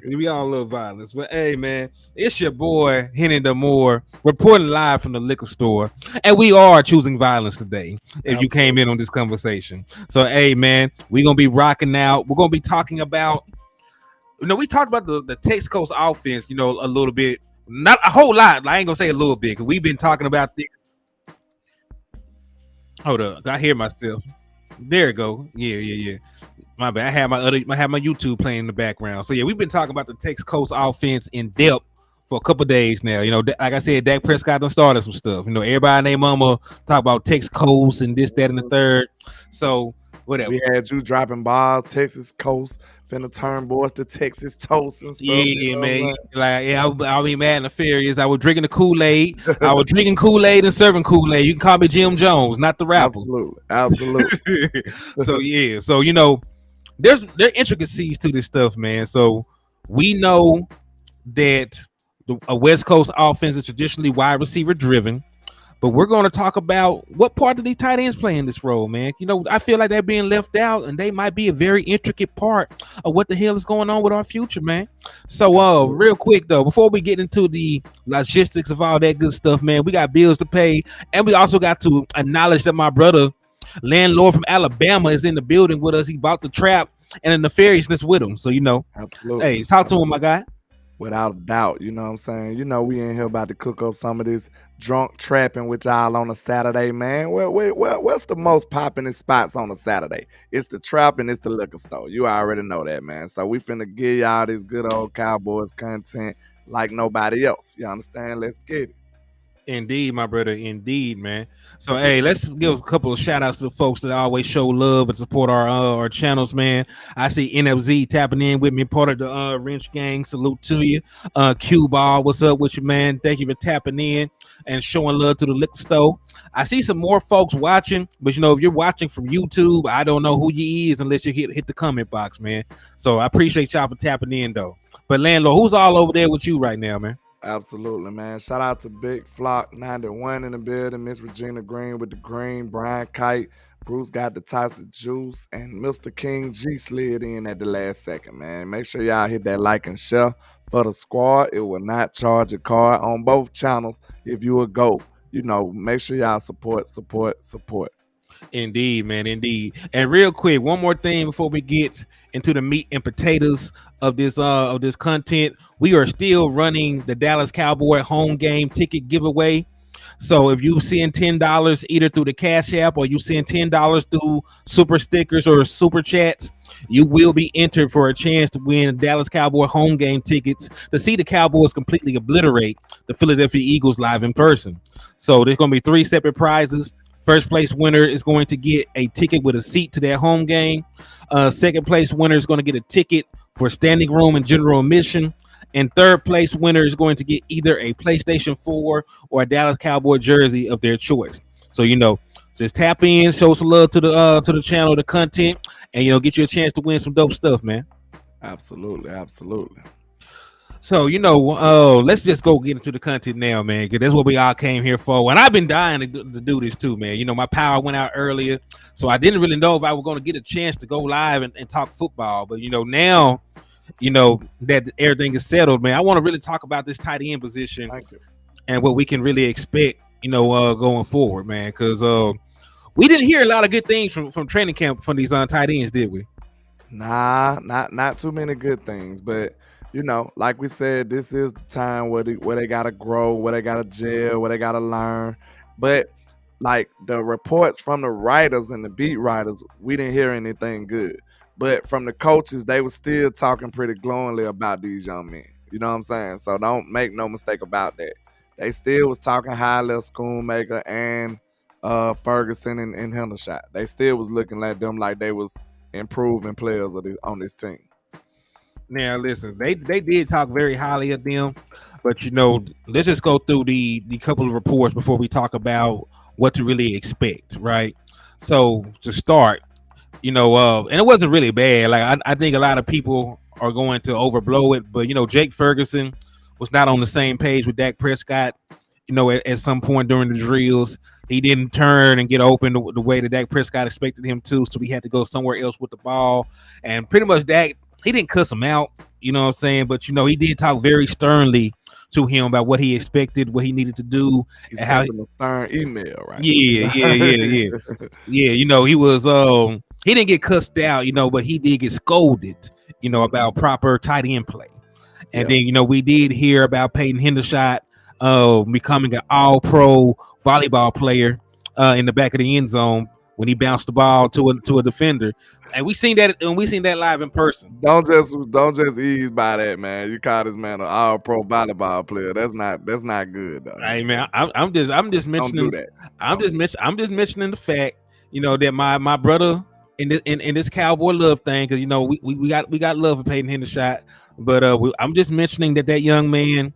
We all love violence. But hey, man, it's your boy, Hennythemoor, reporting live from the liquor store. And we are choosing violence today, if you came Absolutely. in on this conversation. So, hey, man, we're going to be rocking out. We're going to be talking about, we talked about the Tex Coast offense, a little bit. Not a whole lot. I ain't going to say a little bit, because we've been talking about this. Hold up. I hear myself. There it go. Yeah. My bad. I have my YouTube playing in the background. So yeah, we've been talking about the Tex Coast offense in depth for a couple of days now. Like I said, Dak Prescott done started some stuff. Everybody and their mama talk about Tex Coast and this, that, and the third. So whatever. We had you dropping balls, Texas Coast, finna turn boys to Texas toast and stuff. You Yeah, know man. what Like, yeah, I'll be mad and nefarious. I was drinking the Kool-Aid. I was drinking Kool-Aid and serving Kool-Aid. You can call me Jim Jones, not the I'm rapper. saying? Absolutely. Absolutely. So yeah. So there are intricacies to this stuff, man. So we know that a West Coast offense is traditionally wide receiver driven, but we're going to talk about what part of these tight ends play in this role, man. I feel like they're being left out, and they might be a very intricate part of what the hell is going on with our future, man. So, Absolutely. real quick though, before we get into the logistics of all that good stuff, man, we got bills to pay, and we also got to acknowledge that my brother, landlord from Alabama, is in the building with us. He bought the trap and the nefariousness with him. So, Absolutely. hey, talk to him, my guy. Without a doubt. You know what I'm saying? We in here about to cook up some of this drunk trapping with y'all on a Saturday, man. What's the most popping spots on a Saturday? It's the trap and it's the liquor store. You already know that, man. So we finna give y'all this good old Cowboys content like nobody else. You understand? Let's get it. Indeed, my brother. Indeed, man. So, hey, let's give a couple of shout outs to the folks that always show love and support our channels, man. I see NFZ tapping in with me, part of the Wrench Gang. Salute to you. Q Ball, what's up with you, man? Thank you for tapping in and showing love to the liquor store. I see some more folks watching, but if you're watching from YouTube, I don't know who you is unless you hit the comment box, man. So I appreciate y'all for tapping in, though. But landlord, who's all over there with you right now, man? Absolutely, man. Shout out to Big Flock 91 in the building, Miss Regina Green with the green, Brian Kite, Bruce got the Tyson Juice, and Mr. King G slid in at the last second, man. Make sure y'all hit that like and share for the squad. It will not charge a card on both channels if you will go. Make sure y'all support. Indeed, man, indeed. And real quick, one more thing before we get into the meat and potatoes of this content. We are still running the Dallas Cowboy home game ticket giveaway. So if you send $10 either through the Cash App or you send $10 through super stickers or super chats, you will be entered for a chance to win Dallas Cowboy home game tickets to see the Cowboys completely obliterate the Philadelphia Eagles live in person. So there's going to be 3 separate prizes. First place winner is going to get a ticket with a seat to their home game. Second place winner is going to get a ticket for standing room and general admission. And third place winner is going to get either a PlayStation 4 or a Dallas Cowboy jersey of their choice. So just tap in, show some love to the channel, the content, and get you a chance to win some dope stuff, man. Absolutely. So let's just go get into the content now, man, because that's what we all came here for. And I've been dying to do this too, man. My power went out earlier, so I didn't really know if I was going to get a chance to go live and talk football. But now, that everything is settled, man, I want to really talk about this tight end position and what we can really expect, going forward, man. Because we didn't hear a lot of good things from training camp from these tight ends, did we? Nah, not too many good things, but like we said, this is the time where they gotta grow, where they gotta gel, where they gotta learn. But like the reports from the writers and the beat writers, we didn't hear anything good. But from the coaches, they were still talking pretty glowingly about these young men. You know what I'm saying? So don't make no mistake about that. They still was talking highly of Schoonmaker and Ferguson and Hendershot. They still was looking at them like they was improving players on this team. Now, listen, they did talk very highly of them, but let's just go through the couple of reports before we talk about what to really expect, right? So to start, and it wasn't really bad. Like I think a lot of people are going to overblow it, but Jake Ferguson was not on the same page with Dak Prescott. At some point during the drills, he didn't turn and get open the way that Dak Prescott expected him to, so he had to go somewhere else with the ball. And pretty much Dak he didn't cuss him out, you know what I'm saying? But he did talk very sternly to him about what he expected, what he needed to do, He and how. sent him a stern email, right? Yeah, yeah, yeah, yeah, yeah. He was he didn't get cussed out, but he did get scolded, about proper tight end play. And Yeah. then we did hear about Peyton Hendershot becoming an all-pro volleyball player in the back of the end zone when he bounced the ball to a defender. And we seen that live in person. Don't just ease by that, man. You call this man an all pro volleyball player. That's not good, though. Hey man, I'm just Don't do mentioning that. I'm just mentioning the fact, that my brother in this cowboy love thing, because we got love for Peyton Hendershot, but I'm just mentioning that young man,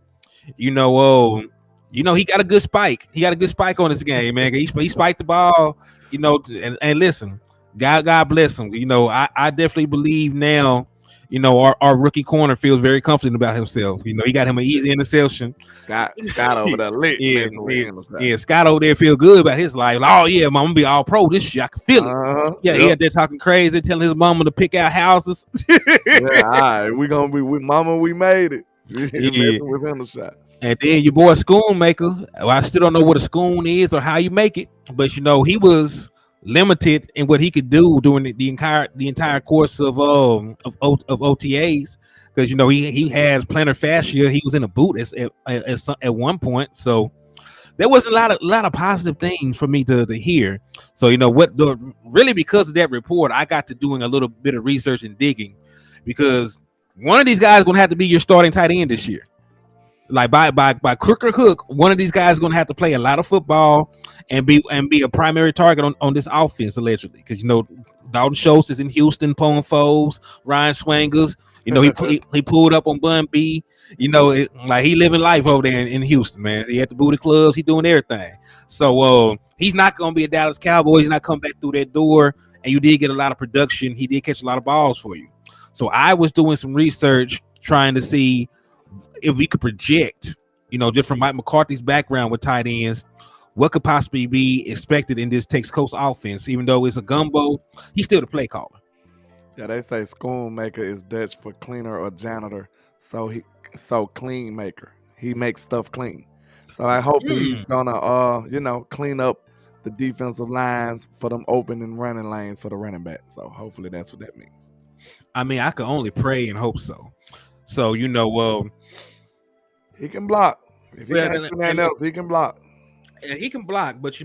he got a good spike. He got a good spike on this game, man. He spiked the ball, and listen, God bless him. I definitely believe now. Our rookie corner feels very confident about himself. He got him an easy interception. Scott over there lit Yeah, messing with yeah, him. yeah. Scott over there feel good about his life. Like, oh yeah, I'm gonna be all pro this year. I can feel it. Yeah, he Yep. out there talking crazy, telling his mama to pick out houses. Yeah, all right. We gonna be with Mama. We made it. Yeah. Messing with him a shot. And then your boy Schoonmaker. Well, I still don't know what a schoon is or how you make it, but he was limited in what he could do during the entire course of OTAs, because he has plantar fascia. He was in a boot at one point, so there was a lot of positive things for me to hear. So really, because of that report, I got to doing a little bit of research and digging, because one of these guys is going to have to be your starting tight end this year. Like by crook or hook, one of these guys is going to have to play a lot of football and be a primary target on this offense, allegedly, because Dalton Schultz is in Houston pulling foes. Ryan Swangers, he pulled up on Bun B. Like he living life over there in Houston, man. He at the booty clubs, he doing everything. So he's not going to be a Dallas Cowboy. He's not coming back through that door. And you did get a lot of production. He did catch a lot of balls for you. So I was doing some research trying to see if we could project, just from Mike McCarthy's background with tight ends, what could possibly be expected in this Tex Coast offense. Even though it's a gumbo, he's still the play caller. Yeah, they say schoonmaker is Dutch for cleaner or janitor. So clean maker. He makes stuff clean. So I hope he's gonna clean up the defensive lines for them open and running lanes for the running back. So hopefully that's what that means. I mean, I could only pray and hope so. So he can block. If he can't do nothing else, he can block. And he can block, but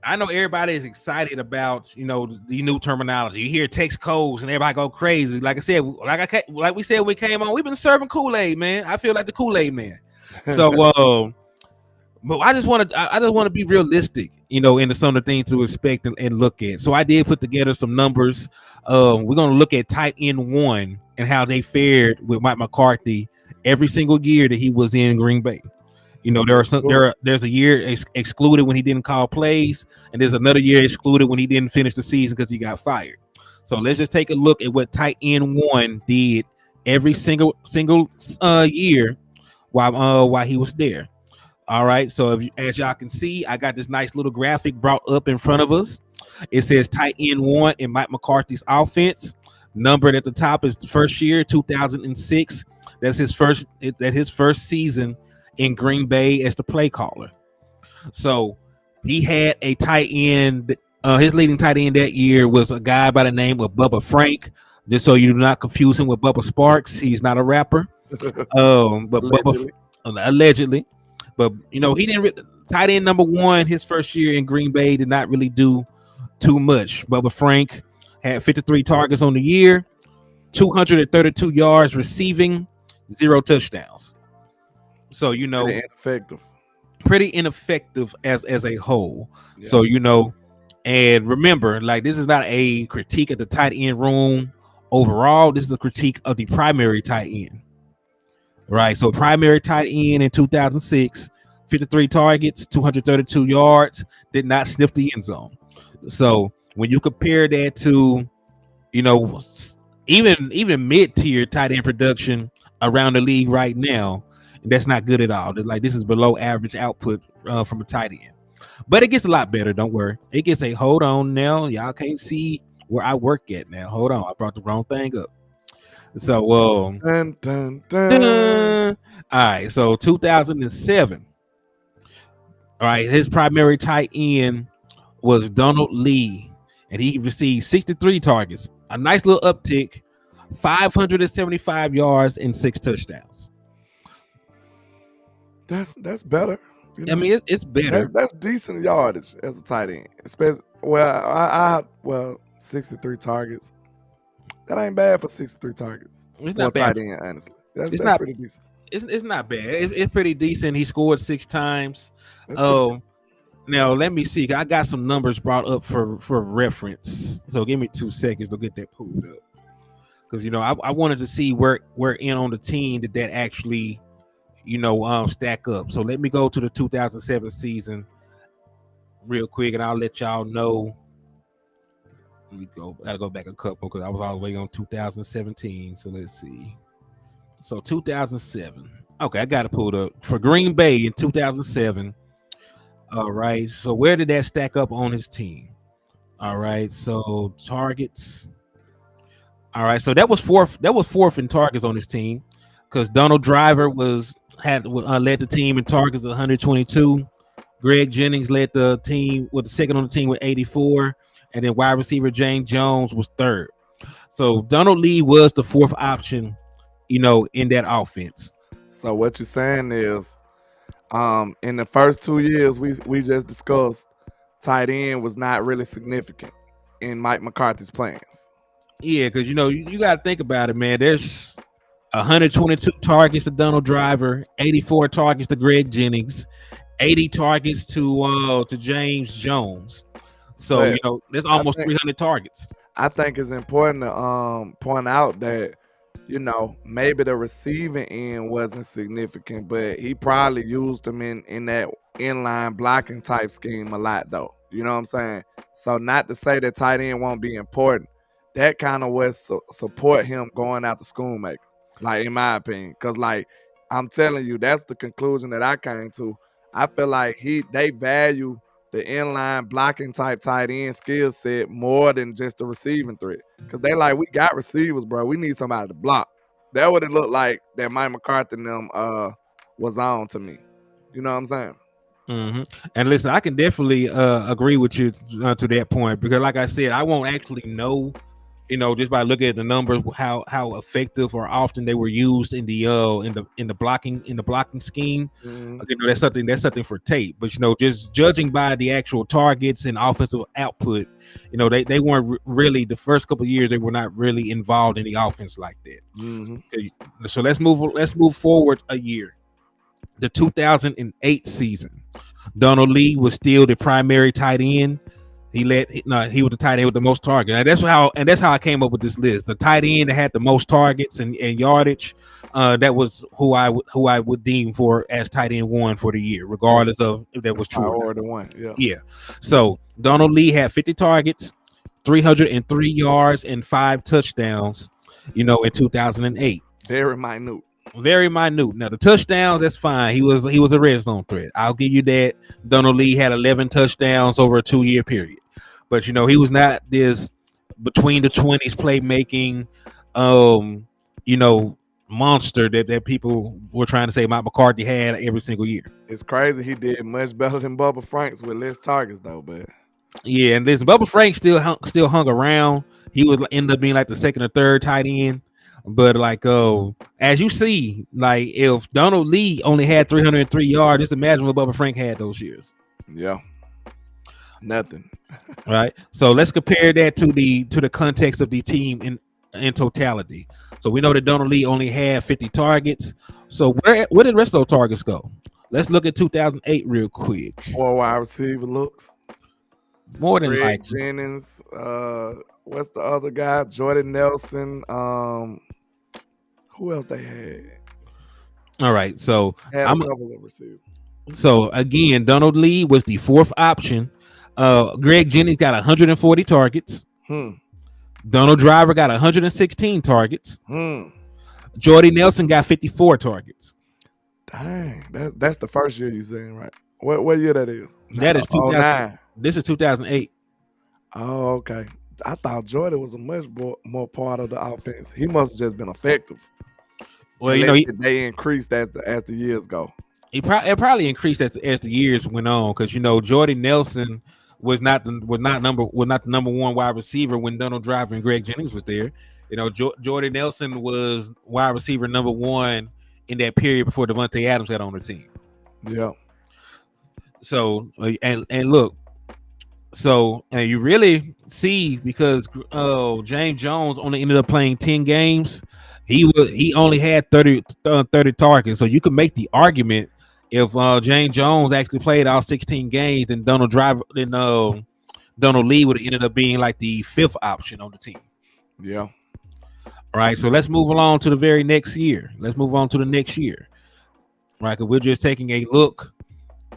I know everybody is excited about the new terminology. You hear Tex Coast and everybody go crazy. Like I said, like we said when we came on, we've been serving Kool-Aid, man. I feel like the Kool-Aid man. So but I just want to be realistic, into some of the things to expect and look at. So I did put together some numbers. We're gonna look at tight end one and how they fared with Mike McCarthy every single year that he was in Green Bay. There's a year excluded when he didn't call plays, and there's another year excluded when he didn't finish the season because he got fired. So let's just take a look at what tight end one did every single year while he was there. All right. So as y'all can see, I got this nice little graphic brought up in front of us. It says tight end one in Mike McCarthy's offense. Numbered at the top is the first year, 2006. That's his first season in Green Bay as the play caller. So he had a tight end. His leading tight end that year was a guy by the name of Bubba Frank. Just so you do not confuse him with Bubba Sparks. He's not a rapper. But allegedly. Bubba, allegedly. But he didn't. Tight end number one, his first year in Green Bay, did not really do too much. Bubba Frank had 53 targets on the year, 232 yards receiving, 0 touchdowns. So pretty ineffective as a whole. Yeah. So and remember, like, this is not a critique of the tight end room overall. This is a critique of the primary tight end. Right, so primary tight end in 2006, 53 targets, 232 yards, did not sniff the end zone. So when you compare that to, even mid-tier tight end production around the league right now, that's not good at all. Like, this is below average output from a tight end. But it gets a lot better, don't worry. It gets hold on now. Y'all can't see where I work at now. Hold on, I brought the wrong thing up. So, Dun, dun, dun. dun. All right. So 2007. All right. His primary tight end was Donald Lee, and he received 63 targets, a nice little uptick, 575 yards and 6 touchdowns. That's better. You I know, mean, it's better. that's decent yardage as a tight end. Especially well, 63 targets. That ain't bad for 63 targets It's for a not bad. tight end. Honestly, It's that's not. pretty decent. It's not bad. It's pretty decent. He scored 6 times. That's pretty Oh, now let me see. I got some numbers brought up for reference. So give me 2 seconds to get that pulled up. Because I wanted to see where in on the team that actually stack up. So let me go to the 2007 season real quick, and I'll let y'all know. Let me go. I gotta go back a couple because I was all the way on 2017. So let's see. So 2007. Okay, I got it pulled up for Green Bay in 2007. All right. So where did that stack up on his team? All right. So targets. All right. So that was fourth. That was fourth in targets on his team because Donald Driver led the team in targets at 122. Greg Jennings led the team with the second on the team with 84, and then wide receiver James Jones was third. So Donald Lee was the fourth option, in that offense. So what you're saying is, in the first 2 years we just discussed, tight end was not really significant in Mike McCarthy's plans. Yeah, because you got to think about it, man. There's 122 targets to Donald Driver, 84 targets to Greg Jennings, 80 targets to James Jones. So But there's I almost think 300 targets. I think it's important to point out that maybe the receiving end wasn't significant, but he probably used them in that inline blocking type scheme a lot though. You know what I'm saying? So not to say that tight end won't be important. That kind of was support him going out the schoolmaker, like in my opinion. Cause like I'm telling you, that's the conclusion that I came to. I feel like they value the inline blocking type tight end skill set more than just the receiving threat. Cause they like, we got receivers, bro. We need somebody to block. That would it looked like that Mike McCarthy and them was on to me. You know what I'm saying? Mm-hmm. And listen, I can definitely agree with you to that point because, like I said, I won't actually know, just by looking at the numbers, how effective or often they were used in the blocking scheme. Mm-hmm. That's something for tape. But just judging by the actual targets and offensive output, they weren't really the first couple of years. They were not really involved in the offense like that. Mm-hmm. Okay, so let's move forward a year. The 2008 season, Donald Lee was still the primary tight end. He was the tight end with the most targets. And that's how I came up with this list. The tight end that had the most targets and yardage, that was who I would deem for as tight end one for the year, regardless of if that was true or not. One, yeah. Yeah. So Donald Lee had 50 targets, 303 yards, and 5 touchdowns. In 2008. Very minute. Very minute. Now the touchdowns, that's fine. He was a red zone threat. I'll give you that. Donald Lee had 11 touchdowns over a 2-year period, but he was not this between the 20s playmaking, monster that people were trying to say Mike McCarthy had every single year. It's crazy he did much better than Bubba Franks with less targets though, but yeah, and listen, Bubba Frank still hung around. He would end up being like the second or third tight end. But as you see, like if Donald Lee only had 303 yards, just imagine what Bubba Frank had those years. Yeah, nothing. Right. So let's compare that to the context of the team in totality. So we know that Donald Lee only had 50 targets. So where did the rest of those targets go? Let's look at 2008 real quick. 4 wide receiver looks. More than Greg likely. Jennings. What's the other guy? Jordan Nelson. Who else they had? All right, so Had a couple of receivers. So again, Donald Lee was the fourth option. Greg Jennings got 140 targets. Donald Driver got 116 targets. Jordy Nelson got 54 targets. Dang, that's the first year you saying, right? What year that is? That is 2009. This is 2008. Oh, okay. I thought Jordan was a much more part of the offense. He must have just been effective, Well, unless they increased as the years go. It probably increased as the years went on because Jordy Nelson was not the number one wide receiver when Donald Driver and Greg Jennings was there. Jordy Nelson was wide receiver number one in that period before Devontae Adams got on the team. Yeah. So and look, so and you really see because James Jones only ended up playing 10 games. He only had 30 targets. So you could make the argument if James Jones actually played all 16 games, then Donald Lee would have ended up being like the fifth option on the team. Yeah. All right. So let's move along to the very next year. Let's move on to the next year. Right, because we're just taking a look,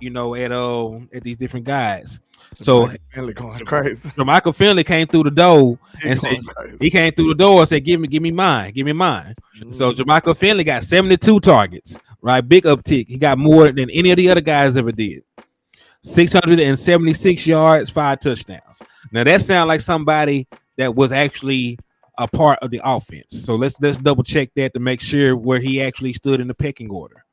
at these different guys. So Finley going crazy. So Michael Finley came through the door and said he came through the door and said, "Give me mine. So Jermichael Finley got 72 targets, right? Big uptick. He got more than any of the other guys ever did. 676 yards, 5 touchdowns. Now that sounds like somebody that was actually a part of the offense. So let's double check that to make sure where he actually stood in the pecking order.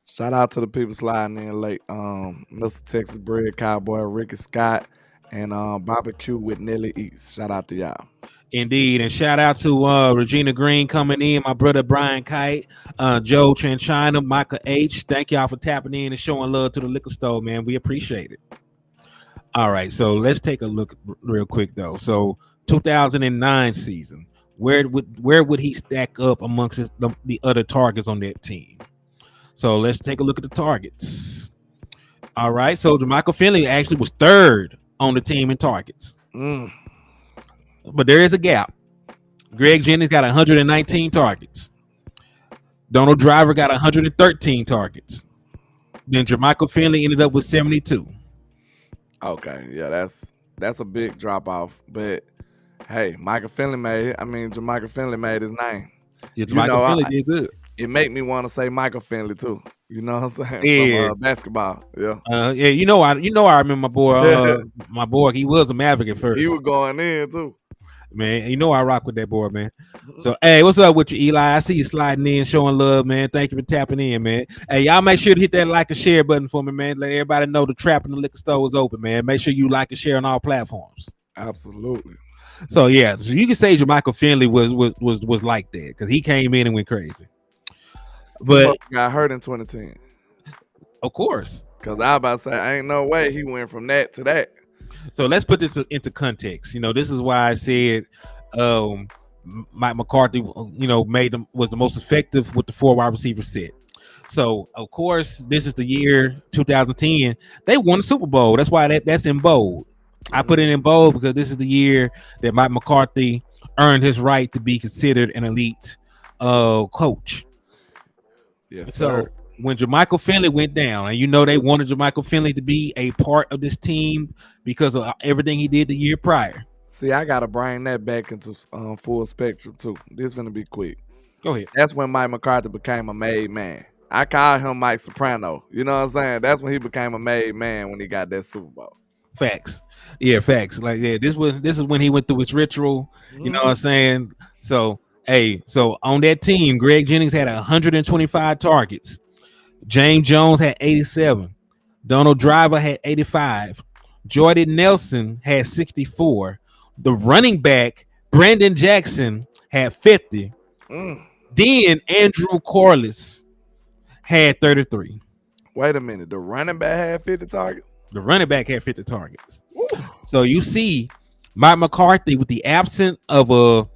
Shout out to the people sliding in late. Mr. Texas Bread Cowboy, Ricky Scott, and Barbecue with Nelly East. Shout out to y'all. Indeed, and shout out to Regina Green coming in, my brother Brian Kite, Joe Tranchina, Michael H. Thank y'all for tapping in and showing love to the liquor store, man. We appreciate it. All right, so let's take a look real quick though. So 2009 season, where would he stack up amongst the other targets on that team? So let's take a look at the targets. All right, so Jermichael Finley actually was third on the team in targets. But there is a gap. Greg Jennings got 119 targets. Donald Driver got 113 targets. Then Jermichael Finley ended up with 72. Okay, yeah, that's a big drop off. But hey, Jermichael Finley made his name. Yeah, Jermichael Finley did good. It make me want to say Michael Finley too. You know what I'm saying? Yeah. From basketball. Yeah. I remember my boy. My boy, he was a Maverick at first. He was going in too. Man, I rock with that boy, man. So, hey, what's up with you, Eli? I see you sliding in, showing love, man. Thank you for tapping in, man. Hey, y'all make sure to hit that like and share button for me, man. Let everybody know the trap in the liquor store is open, man. Make sure you like and share on all platforms. Absolutely. So, yeah, so you can say Jermichael Finley was like that because he came in and went crazy. But he got hurt in 2010. Of course. Because I was about to say, ain't no way he went from that to that. So let's put this into context. This is why I said Mike McCarthy, was the most effective with the 4 wide receiver set. So, of course, this is the year 2010. They won the Super Bowl. That's why that's in bold. I put it in bold because this is the year that Mike McCarthy earned his right to be considered an elite coach. Yes, so sir. When Jermichael Finley went down, and they wanted Jermichael Finley to be a part of this team because of everything he did the year prior. See, I gotta bring that back into full spectrum too. This is gonna be quick. Go ahead. That's when Mike McCarthy became a made man. I call him Mike Soprano. You know what I'm saying? That's when he became a made man when he got that Super Bowl. Facts. Yeah, facts. Like, yeah, this is when he went through his ritual. You know what I'm saying? So, so on that team, Greg Jennings had 125 targets. James Jones had 87. Donald Driver had 85. Jordy Nelson had 64. The running back, Brandon Jackson, had 50. Then Andrew Corliss had 33. Wait a minute. The running back had 50 targets? The running back had 50 targets. Woo. So you see Mike McCarthy with the absence of an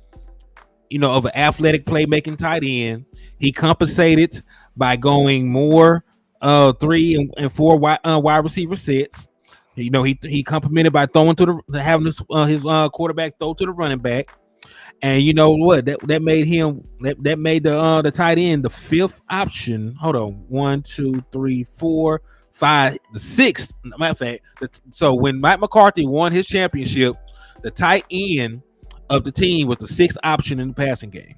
athletic playmaking tight end, he compensated by going more 3 and 4 wide receiver sets. He complimented by throwing having his quarterback throw to the running back, and you know what? That made him that made the tight end the 5th option. Hold on, 1, 2, 3, 4, 5, the 6th. Matter of fact, so when Mike McCarthy won his championship, the tight end of the team was the 6th option in the passing game.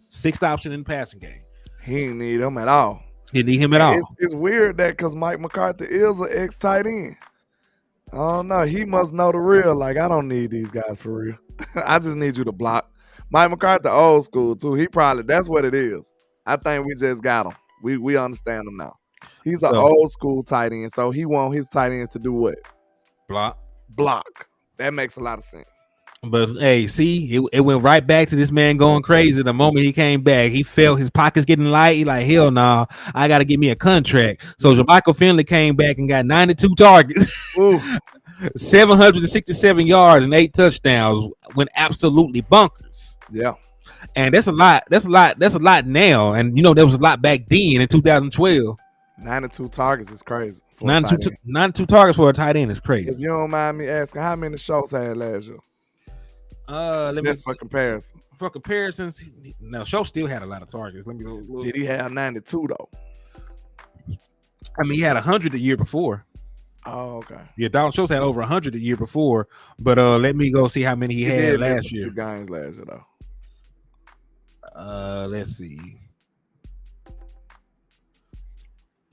6th option in the passing game. He didn't need him at all. He didn't need him at all. It's weird that because Mike McCarthy is an ex-tight end. Oh no, he must know the real. Like I don't need these guys for real. I just need you to block. Mike McCarthy, old school too. He probably that's what it is. I think we just got him. We understand him now. He's an So old school tight end, so he want his tight ends to do what? block. Block. That makes a lot of sense. But hey, see, it went right back to this man going crazy. The moment he came back, he felt his pockets getting light. He like, hell no, nah, I got to get me a contract. So Jermichael Finley came back and got 92 targets, 767 yards, and 8 touchdowns. Went absolutely bonkers. Yeah. And that's a lot. That's a lot now. And you know, there was a lot back then in 2012. 92 targets is crazy. 92 targets for a tight end is crazy. If you don't mind me asking, how many Schultz had last year? Just for comparison. For comparisons, now Schultz still had a lot of targets. Let me look. Did he have 92 though? I mean, he had 100 the year before. Oh, okay. Yeah, Dalton Schultz had over 100 the year before. But let me go see how many he had last year. Games last year though. Let's see.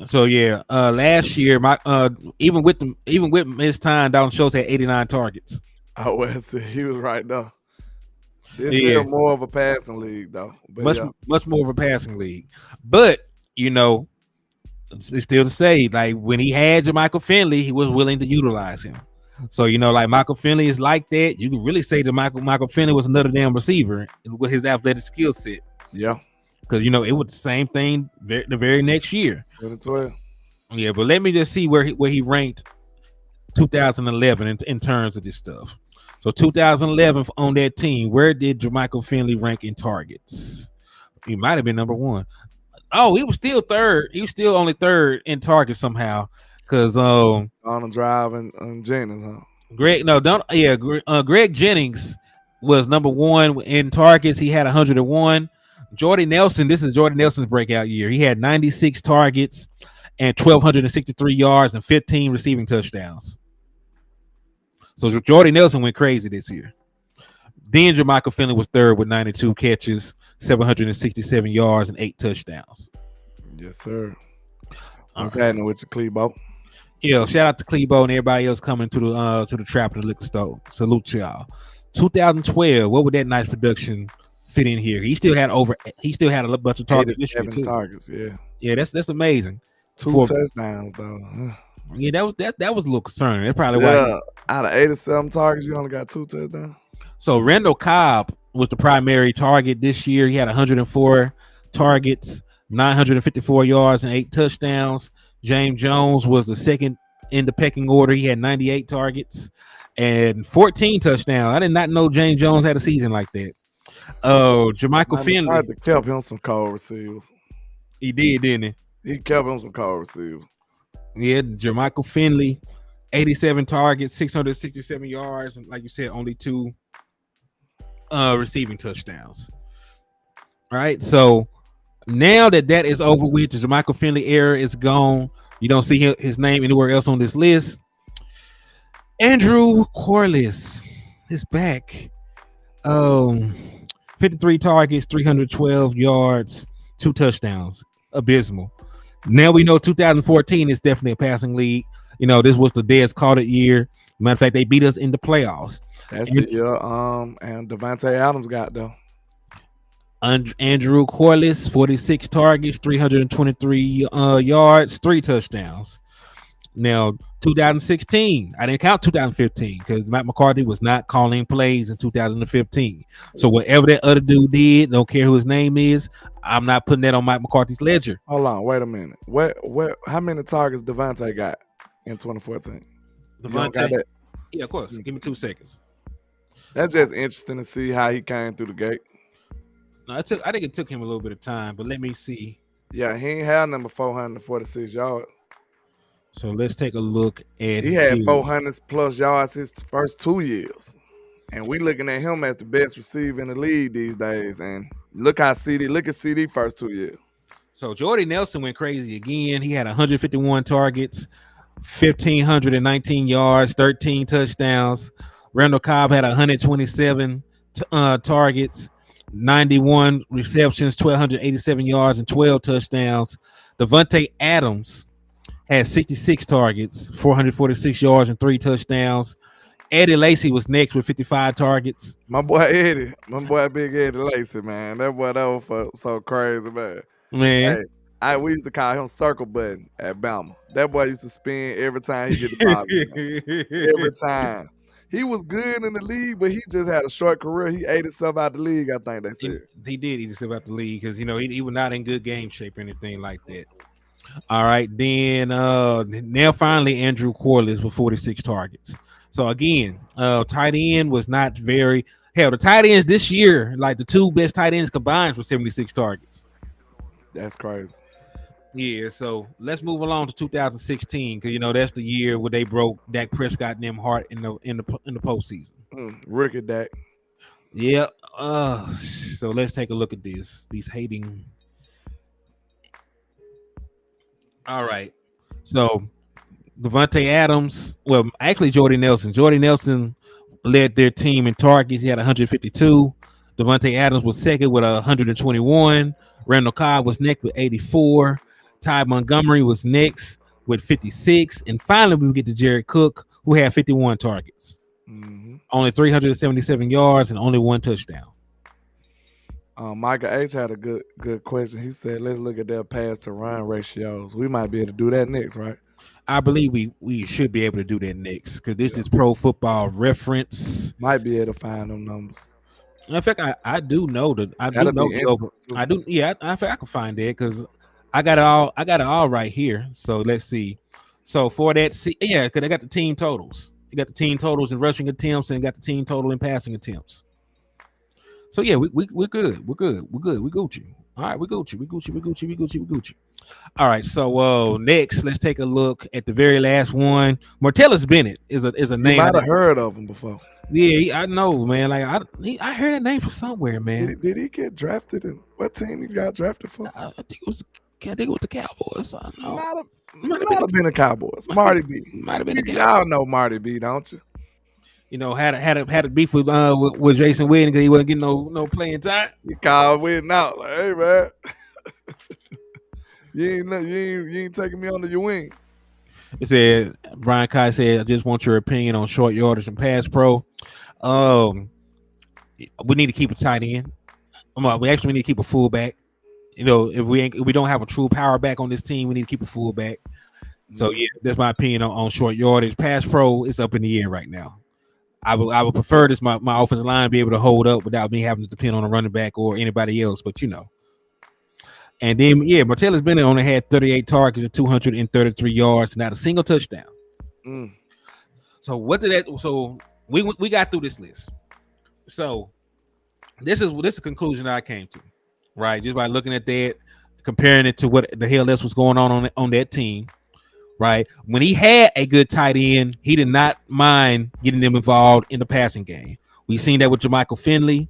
So yeah, last year, even with his time, Dalton Schultz had 89 targets. Oh, well, he was right though. This is more of a passing league though. But much more of a passing league. But you know, it's still to say, like when he had Jermichael Finley, he was willing to utilize him. So you know, like Michael Finley is like that. You can really say that Michael Finley was another damn receiver with his athletic skill set. Yeah. Because you know it was the same thing the very next year. 2012. Yeah, but let me just see where he ranked 2011 in terms of this stuff. So 2011 on that team, where did Jermichael Finley rank in targets? He might have been number 1. Oh, he was still third. He was still only third in targets somehow. Because on a drive and Jennings, huh? Greg Jennings was number 1 in targets. He had 101. Jordy Nelson, this is Jordy Nelson's breakout year. He had 96 targets and 1,263 yards and 15 receiving touchdowns. So Jordy Nelson went crazy this year. Then Jermichael Finley was third with 92 catches, 767 yards, and 8 touchdowns. Yes, sir. What's happening with your Clebo? Yeah, shout out to Clebo and everybody else coming to the trap and the liquor store. Salute y'all. 2012, what would that nice production fit in here? He still had a bunch of targets this year too. Targets, yeah. Yeah, that's amazing. 2 touchdowns though. Yeah, that was a little concerning. That's probably why. Out of 87 targets, you only got 2 touchdowns. So Randall Cobb was the primary target this year. He had 104 targets, 954 yards, and 8 touchdowns. James Jones was the second in the pecking order. He had 98 targets and 14 touchdowns. I did not know James Jones had a season like that. Oh, Jermichael Finley kept him some cold receivers. He did, didn't he? He kept him some cold receivers. Yeah, Jermichael Finley, 87 targets, 667 yards, and like you said, only 2 receiving touchdowns. All right, so now that is over with, the Jermichael Finley era is gone. You don't see his name anywhere else on this list. Andrew Corliss is back. 53 targets, 312 yards, 2 touchdowns. Abysmal. Now we know 2014 is definitely a passing league. You know, this was the Dez Carter year. Matter of fact, they beat us in the playoffs. That's the year and Devontae Adams got though. Andrew Corliss, 46 targets, 323 yards, 3 touchdowns. Now, 2016, I didn't count 2015 because Matt McCarthy was not calling plays in 2015. So whatever that other dude did, don't care who his name is, I'm not putting that on Mike McCarthy's ledger. Hold on, wait a minute. How many targets Devontae got in 2014? Devontae? Yeah, of course. Give me 2 seconds. That's just interesting to see how he came through the gate. No, I think it took him a little bit of time, but let me see. Yeah, he ain't had number 446 yards. So let's take a look at. He had 400 plus yards his first 2 years, and we looking at him as the best receiver in the league these days. And look at CD first 2 years. So Jordy Nelson went crazy again. He had 151 targets, 1,519 yards, 13 touchdowns. Randall Cobb had 127 targets, 91 receptions, 1,287 yards, and 12 touchdowns. Devontae Adams had 66 targets, 446 yards, and 3 touchdowns. Eddie Lacy was next with 55 targets. My boy Eddie, my boy Big Eddie Lacy, man. That boy that was so crazy, man. Man, Hey, we used to call him Circle Button at Bama. That boy used to spin every time he get the ball. Every time. He was good in the league, but he just had a short career. He ate himself out the league, I think they he, said. he did eat himself out the league because he was not in good game shape or anything like that. All right, then now finally Andrew Corliss with 46 targets. So again, tight end was not very hell. The tight ends this year, like the two best tight ends combined for 76 targets. That's crazy. Yeah, so let's move along to 2016 because that's the year where they broke Dak Prescott and them heart in the postseason. Rookie Dak. Yeah. So let's take a look at this. These hating. All right. So Devontae Adams, well, actually Jordy Nelson. Jordy Nelson led their team in targets. He had 152. Devontae Adams was second with 121. Randall Cobb was next with 84. Ty Montgomery was next with 56. And finally, we get to Jared Cook, who had 51 targets. Only 377 yards and only 1 touchdown. Michael H had a good question. He said, let's look at their pass to run ratios. We might be able to do that next, right? I believe we should be able to do that next because this is Pro Football Reference. Might be able to find them numbers. In fact, I do know that I do know the over. I do, yeah. In fact, I can find that because I got it all. I got it all right here. So let's see. So for that, yeah, because I got the team totals. You got the team totals in rushing attempts and got the team total in passing attempts. So yeah, we're good. We're good. We're good. We Gucci. All right, we Gucci. All right, so next, let's take a look at the very last one. Martellus Bennett is a name. You might have heard of him before. Yeah, I know, man. Like I heard that name from somewhere, man. Did he get drafted? In what team he got drafted for? I think it was the Cowboys. I know. Might have been the Cowboys. Marty B. Might have been the Cowboys. Y'all know Marty B, don't you? Had a beef with Jason Witten because he wasn't getting no playing time. He called Witten out like, hey man, you ain't taking me under your wing. It said Brian Kai said, I just want your opinion on short yardage and pass pro. We need to keep a tight end. We actually need to keep a fullback. If we don't have a true power back on this team, we need to keep a fullback. So yeah, that's my opinion on short yardage. Pass pro is up in the air right now. I would prefer this my offensive line be able to hold up without me having to depend on a running back or anybody else. But and then Martellus Bennett only had 38 targets and 233 yards, not a single touchdown. So what did that? So we got through this list. So this is the conclusion I came to, right? Just by looking at that, comparing it to what the hell else was going on that team. Right. When he had a good tight end, he did not mind getting them involved in the passing game. We seen that with Jermichael Finley.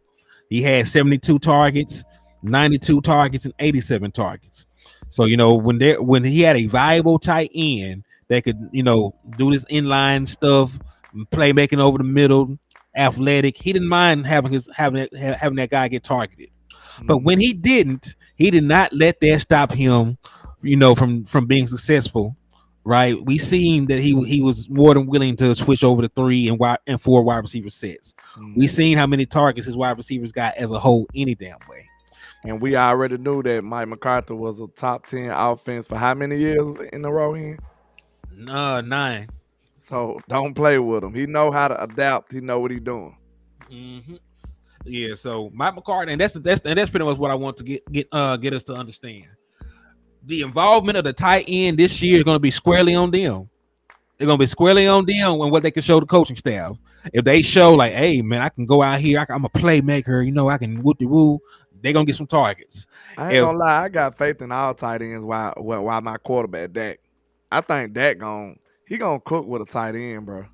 He had 72 targets, 92 targets, and 87 targets. So, when he had a viable tight end that could, do this inline stuff, playmaking over the middle, athletic, he didn't mind having that guy get targeted. But when he did not let that stop him, from being successful. Right, we seen that he was more than willing to switch over to 3 and 4 wide receiver sets. We seen how many targets his wide receivers got as a whole any damn way. And we already knew that Mike McCarthy was a top 10 offense for how many years in a row? 9. So don't play with him. He know how to adapt. He know what he's doing. Yeah. So Mike McCarthy, and that's pretty much what I want to get us to understand. The involvement of the tight end this year is going to be squarely on them. They're going to be squarely on them and what they can show the coaching staff. If they show like, hey, man, I can go out here. I'm a playmaker. I can whoop-de-woo. They're going to get some targets. I ain't going to lie. I got faith in all tight ends while my quarterback, Dak. I think Dak going to cook with a tight end, bro.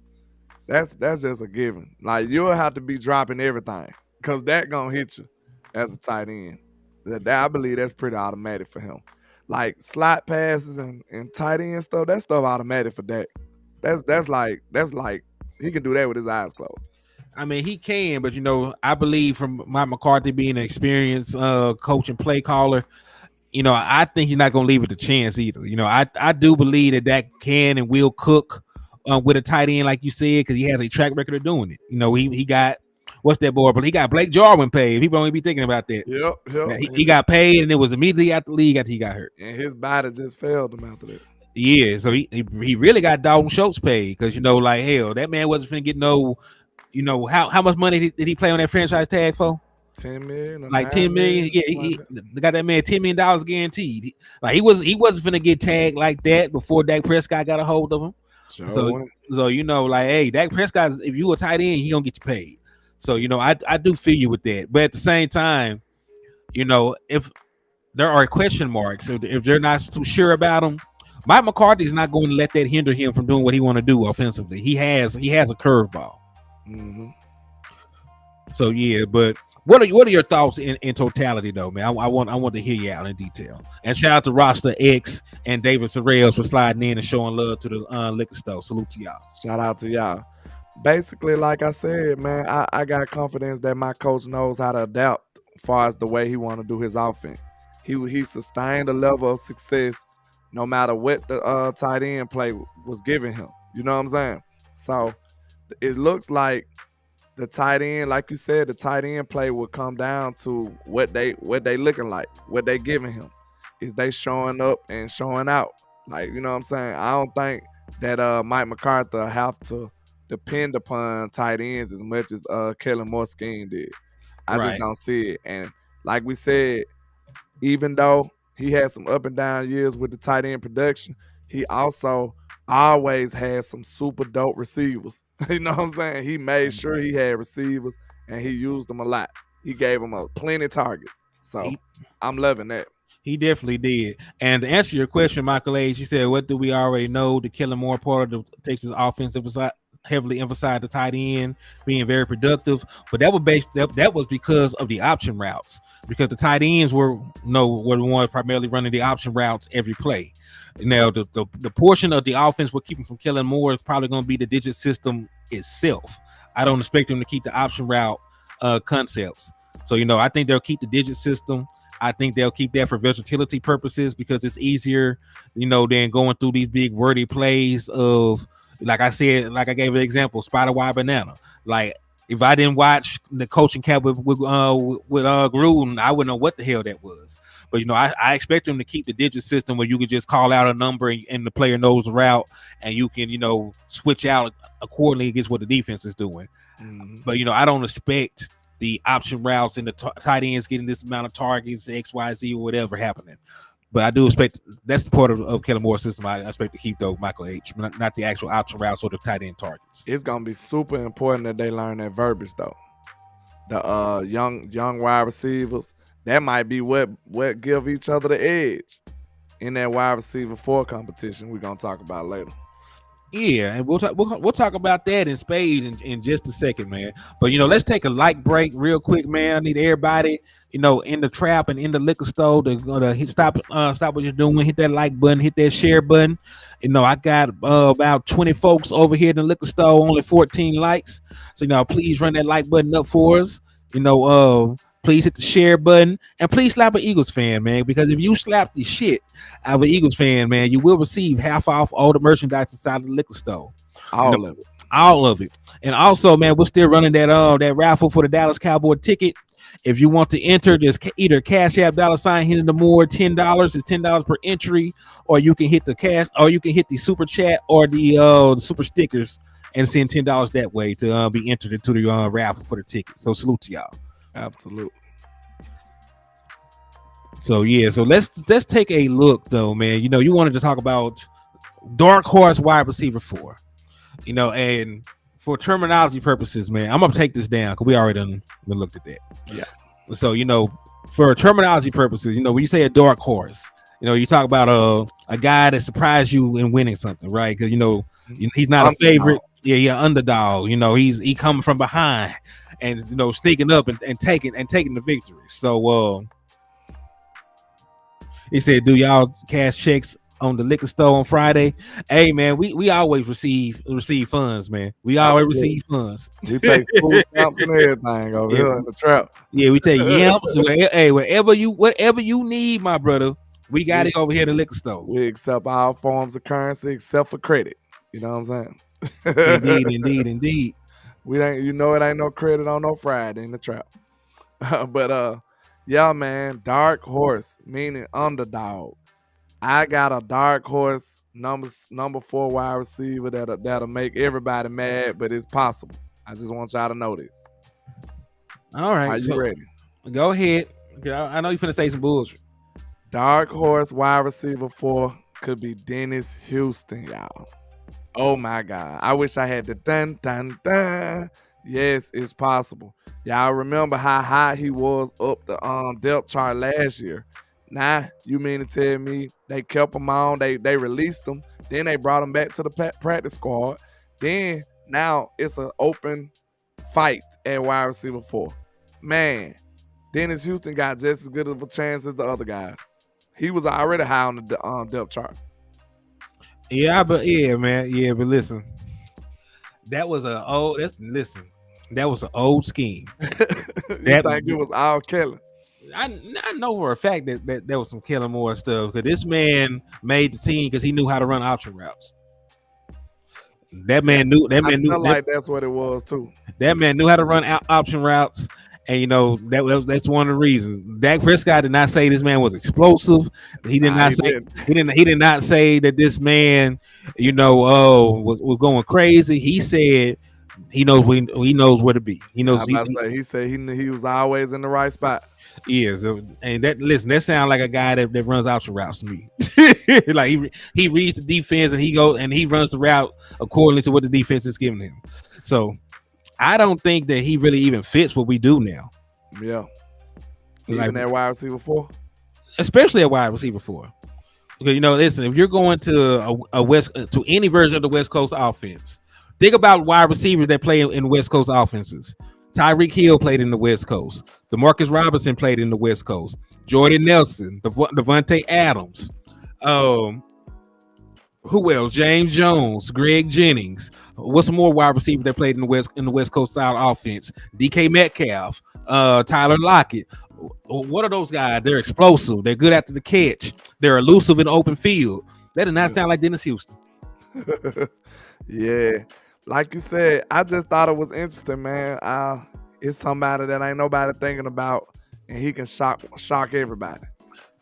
That's just a given. Like, you'll have to be dropping everything because Dak going to hit you as a tight end. I believe that's pretty automatic for him. Like slot passes and tight end stuff, that stuff automatic for Dak. That's like he can do that with his eyes closed. I mean, he can, but I believe from Mike McCarthy being an experienced coach and play caller, I think he's not going to leave it to chance either. I do believe that Dak can and will cook with a tight end, like you said, because he has a track record of doing it. He got what's that boy? But he got Blake Jarwin paid. People don't even be thinking about that. Yep, yep. Now, he got paid, and it was immediately after the league after he got hurt. And his body just failed him after that. Yeah, so he really got Dalton Schultz paid because like hell, that man wasn't finna get no. How much money did he play on that franchise tag for? 10 million, Like 10 million. Yeah, he got that man $10 million guaranteed. Like he wasn't finna get tagged like that before Dak Prescott got a hold of him. Sure. So like, hey, Dak Prescott, if you a tight end, he gonna get you paid. So I do feel you with that, but at the same time, if there are question marks, if they're not too sure about him, Mike McCarthy is not going to let that hinder him from doing what he want to do offensively. He has a curveball. Mm-hmm. So yeah, but what are your thoughts in totality though, man? I want to hear you out in detail. And shout out to Roster X and David Sorrells for sliding in and showing love to the liquor store. Salute to y'all. Shout out to y'all. Basically, like I said, man, I got confidence that my coach knows how to adapt as far as the way he want to do his offense. He sustained a level of success no matter what the tight end play was giving him. You know what I'm saying? So it looks like the tight end, like you said, the tight end play will come down to what they looking like, what they giving him. Is they showing up and showing out? Like, you know what I'm saying? I don't think that Mike McCarthy have to depend upon tight ends as much as Kellen Moore scheme did. I just don't see it. And like we said, even though he had some up and down years with the tight end production, he also always had some super dope receivers. You know what I'm saying? He made sure he had receivers and he used them a lot. He gave them plenty of targets. So I'm loving that. He definitely did. And to answer your question, Michael H., you said, what do we already know? The Kellen Moore part of the Texas offense heavily emphasized the tight end being very productive, but that was because of the option routes, because the tight ends were the ones primarily running the option routes every play. Now the portion of the offense we're keeping from Kellen Moore is probably going to be the digit system itself. I don't expect them to keep the option route concepts. So I think they'll keep the digit system. I think they'll keep that for versatility purposes because it's easier, than going through these big wordy plays of, like I said, like I gave an example, spider wide banana. Like if I didn't watch the coaching cap with Gruden, I wouldn't know what the hell that was. But I expect them to keep the digit system where you can just call out a number and the player knows the route, and you can switch out accordingly against what the defense is doing. Mm-hmm. But I don't expect the option routes and the tight ends getting this amount of targets, X, Y, Z, or whatever happening. But I do expect that's the part of Kellen Moore's system I expect to keep, though, Michael H., not the actual option routes or the tight end targets. It's going to be super important that they learn that verbiage, though. The young wide receivers, that might be what give each other the edge in that wide receiver 4 competition we're going to talk about later. Yeah, and we'll talk about that in spades in just a second, man. But let's take a light break real quick, man. I need everybody, in the trap and in the liquor store to stop what you're doing, hit that like button, hit that share button. I got about 20 folks over here in the liquor store, only 14 likes. So please run that like button up for us. Please hit the share button and please slap an Eagles fan, man, because if you slap the shit out of an Eagles fan, man, you will receive half off all the merchandise inside of the liquor store. All of it. And also, man, we're still running that raffle for the Dallas Cowboy ticket. If you want to enter, just either Cash App $Hennythemoor $10. It's $10 per entry, or you can hit the cash, or you can hit the super chat or the super stickers and send $10 that way to be entered into the raffle for the ticket. So salute to y'all. Absolutely. So yeah, so let's take a look though, man. You wanted to talk about dark horse wide receiver 4, and for terminology purposes, man, I'm gonna take this down because we already done looked at that. Yeah. So for terminology purposes, when you say a dark horse, you talk about a guy that surprised you in winning something, right? Because he's not a favorite. Yeah, underdog. He coming from behind and sneaking up and taking the victory. So he said, "Do y'all cash checks on the liquor store on Friday?" Hey man, we always receive funds, man. We always receive funds. We take food stamps and everything over here in the trap. Yeah, we take yamps. Hey, whatever you need, my brother. We got We it over here at the liquor store. we accept all forms of currency except for credit. You know what I'm saying? Indeed, indeed, indeed. We ain't, it ain't no credit on no Friday in the trap. But yeah, man, dark horse meaning underdog. I got a dark horse number 4 wide receiver that'll make everybody mad, but it's possible. I just want y'all to know this. All Are right, you so ready? go ahead. I know you finna say some bullshit. Dark horse wide receiver 4 could be Dennis Houston, y'all. Oh my God. I wish I had the dun dun dun. Yes, it's possible. Y'all remember how high he was up the depth chart last year. Nah, you mean to tell me they kept him on, they released him, then they brought him back to the practice squad. Then now it's an open fight at wide receiver 4. Man, Dennis Houston got just as good of a chance as the other guys. He was already high on the depth chart. Yeah, but listen, that was a old. That was an old scheme. You That think it was all Kelly? I know for a fact that there was some Kellen Moore stuff because this man made the team because he knew how to run option routes. That man knew. That I man knew. feel like that's what it was too. That man knew how to run option routes, and that's one of the reasons. Dak Prescott did not say this man was explosive. He did not say he did not say that this man, was going crazy. He said he knows where to be. He knows. He said he was always in the right spot. Yes, and that sounds like a guy that runs option routes to me. Like he reads the defense and he runs the route according to what the defense is giving him. So I don't think that he really even fits what we do now. Yeah, even at wide receiver 4, especially at wide receiver 4. Because listen, if you're going to to any version of the West Coast offense, think about wide receivers that play in West Coast offenses. Tyreek Hill played in the West Coast. DeMarcus Robinson played in the West Coast. Jordan Nelson, Devontae Adams. Who else? James Jones, Greg Jennings. What's some more wide receivers that played in the West Coast style offense? DK Metcalf, Tyler Lockett. What are those guys? They're explosive. They're good after the catch. They're elusive in the open field. That does not sound like Dennis Houston. Yeah. Like you said, I just thought it was interesting, man. It's somebody that ain't nobody thinking about, and he can shock everybody.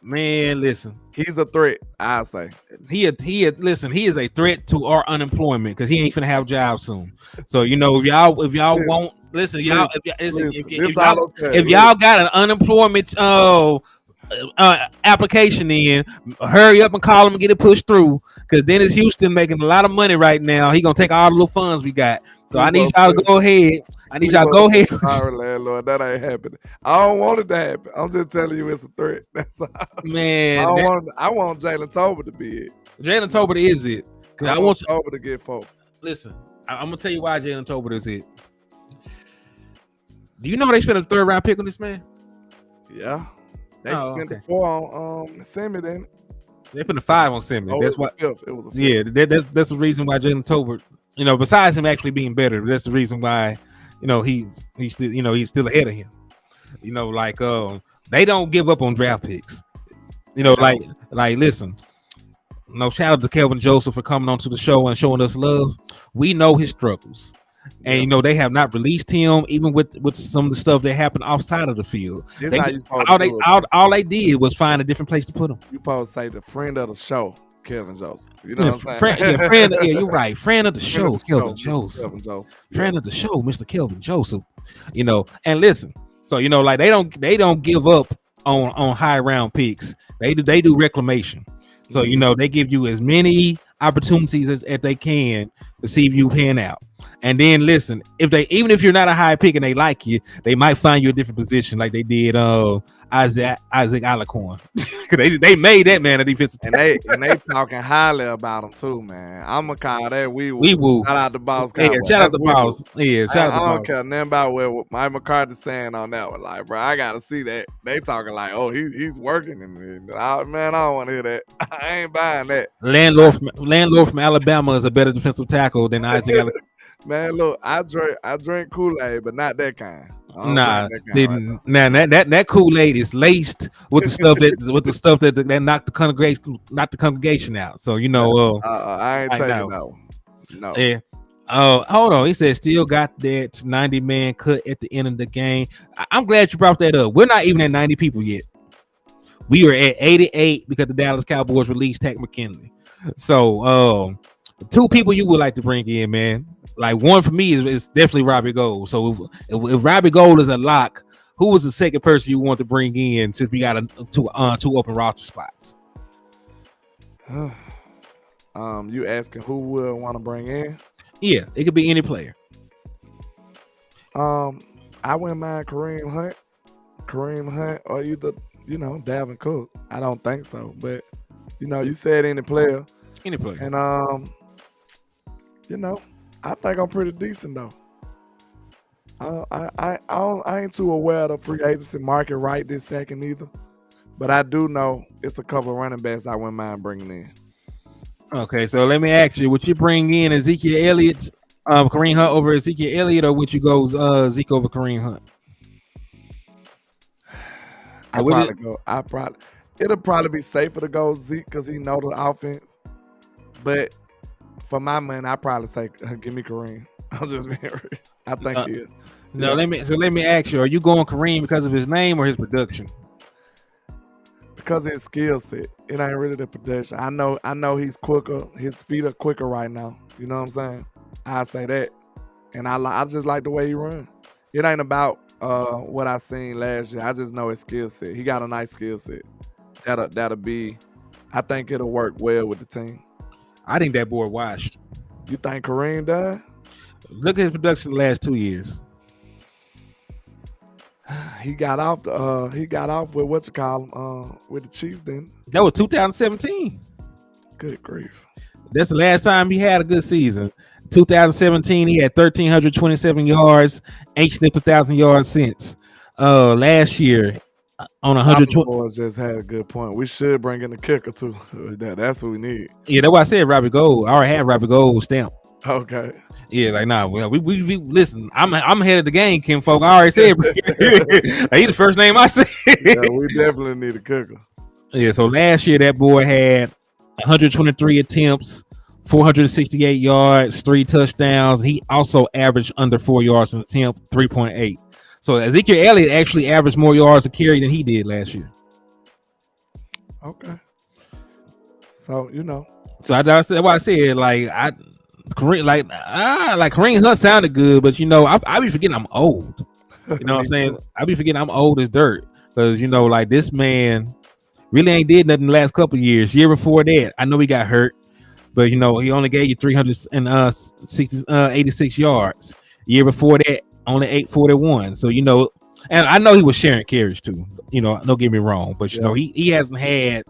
Man, listen, he's a threat. I say he is a threat to our unemployment because he ain't finna have jobs soon. So if y'all won't listen, if y'all got an unemployment application in, hurry up and call him and get it pushed through because Dennis Houston making a lot of money right now. He gonna take all the little funds we got. So I need y'all to go ahead. Sorry, landlord, that ain't happening. I don't want it to happen. I'm just telling you it's a threat. That's all. Man, I want Jalen Tolbert to be it. Jalen Tolbert is it. I want Tolbert to get folk. Listen, I'm gonna tell you why Jalen Tolbert is it. Do you know they spent a 3rd round pick on this man? Yeah. They spent the 4 on Simi, then. They put the 5 on Simi. That's why. It was a 5th. Yeah, that's the reason why Jalen Tolbert. Besides him actually being better, that's the reason why. He's still ahead of him. They don't give up on draft picks. Listen. Shout out to Kelvin Joseph for coming onto the show and showing us love. We know his struggles. And they have not released him, even with some of the stuff that happened outside of the field. All they did was find a different place to put him. You supposed to say the friend of the show, Kelvin Joseph. You know what I'm saying? You're right. Friend of the show, Kelvin Joseph. Friend of the show, Mr. Kelvin Joseph. And listen, so they don't give up on high round picks. They do reclamation. So they give you as many opportunities as they can to see if you pan out. And then listen, even if you're not a high pick and they like you, they might find you a different position like they did Isaac Alacorn. they made that man a defensive tackle. And they talking highly about him too, man. I'm gonna call that we woo. Shout out to Boss. Yeah, shout out to Boss. Yeah, shout out to Boss. I don't care nothing about what Mike McCarthy's saying on that one. Like, bro, I gotta see that. They talking like, oh, he's working, man, I don't want to hear that. I ain't buying that. Landlord from Alabama is a better defensive tackle than Isaac Alacorn. Man, look, I drink Kool-Aid, but not that kind. I don't drink Nah, that kind right then now that Kool-Aid is laced with the stuff that knocked the congregation out. So now. I ain't I taking know. that one. No. Yeah. Oh, hold on. He said still got that 90-man cut at the end of the game. I'm glad you brought that up. We're not even at 90 people yet. We were at 88 because the Dallas Cowboys released Tack McKinley. So, two people you would like to bring in, man. Like one for me is definitely Robbie Gold. So if Robbie Gold is a lock, who was the second person you want to bring in since we got two open roster spots? You asking who would want to bring in? Yeah, it could be any player. I wouldn't mind Kareem Hunt, or either Dalvin Cook. I don't think so, but you said any player, Any player. and I think I'm pretty decent though. I ain't too aware of the free agency market right this second either, but I do know it's a couple of running backs I wouldn't mind bringing in. Okay, so let me ask you: would you bring in Ezekiel Elliott, Kareem Hunt over Ezekiel Elliott, or would you go Zeke over Kareem Hunt? It'll probably be safer to go Zeke because he know the offense. But for my money, I probably say give me Kareem. I'm just being real. I think he is. No, let me ask you: are you going Kareem because of his name or his production? Because of his skill set. It ain't really the production. I know he's quicker. His feet are quicker right now. You know what I'm saying? I say that, and I just like the way he run. It ain't about what I seen last year. I just know his skill set. He got a nice skill set. That'll be. I think it'll work well with the team. I think that boy washed. You think Kareem died? Look at his production the last 2 years. He got off. He got off with what you call him with the Chiefs. Then that was 2017. Good grief! That's the last time he had a good season. 2017, he had 1,327 yards, ain't sniffed 1,000 yards since. Last year, on 120. Boys just had a good point. We should bring in the kicker too. That's what we need. Yeah, that's why I said Robbie Gold. I already had Robbie Gold stamp. Okay. Yeah, like nah. Well, we listen. I'm ahead of the game, Kim folk. I already said he's the first name I said. Yeah, we definitely need a kicker. Yeah. So last year that boy had 123 attempts, 468 yards, 3 touchdowns. He also averaged under 4 yards an attempt, 3.8. So Ezekiel Elliott actually averaged more yards a carry than he did last year. Okay. So So that's why I said Kareem Hunt sounded good, but I be forgetting I'm old. You know what I'm saying? I be forgetting I'm old as dirt because this man really ain't did nothing the last couple of years. Year before that, I know he got hurt, but he only gave you 386 yards. Year before that, only 841. So and I know he was sharing carries too. Don't get me wrong, but he hasn't had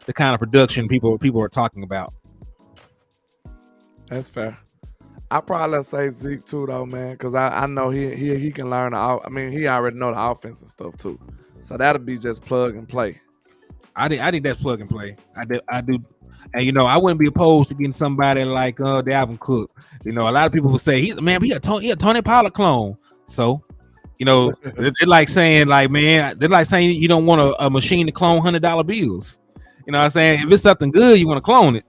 the kind of production people are talking about. That's fair. I probably say Zeke too, though, man, because I know he can learn. He already know the offense and stuff too, so that'll be just plug and play. I think that's plug and play. I do, and I wouldn't be opposed to getting somebody like Dalvin Cook. A lot of people will say he a Tony Pollard clone. So, they're like saying you don't want a machine to clone $100 bills. You know what I'm saying? If it's something good, you want to clone it.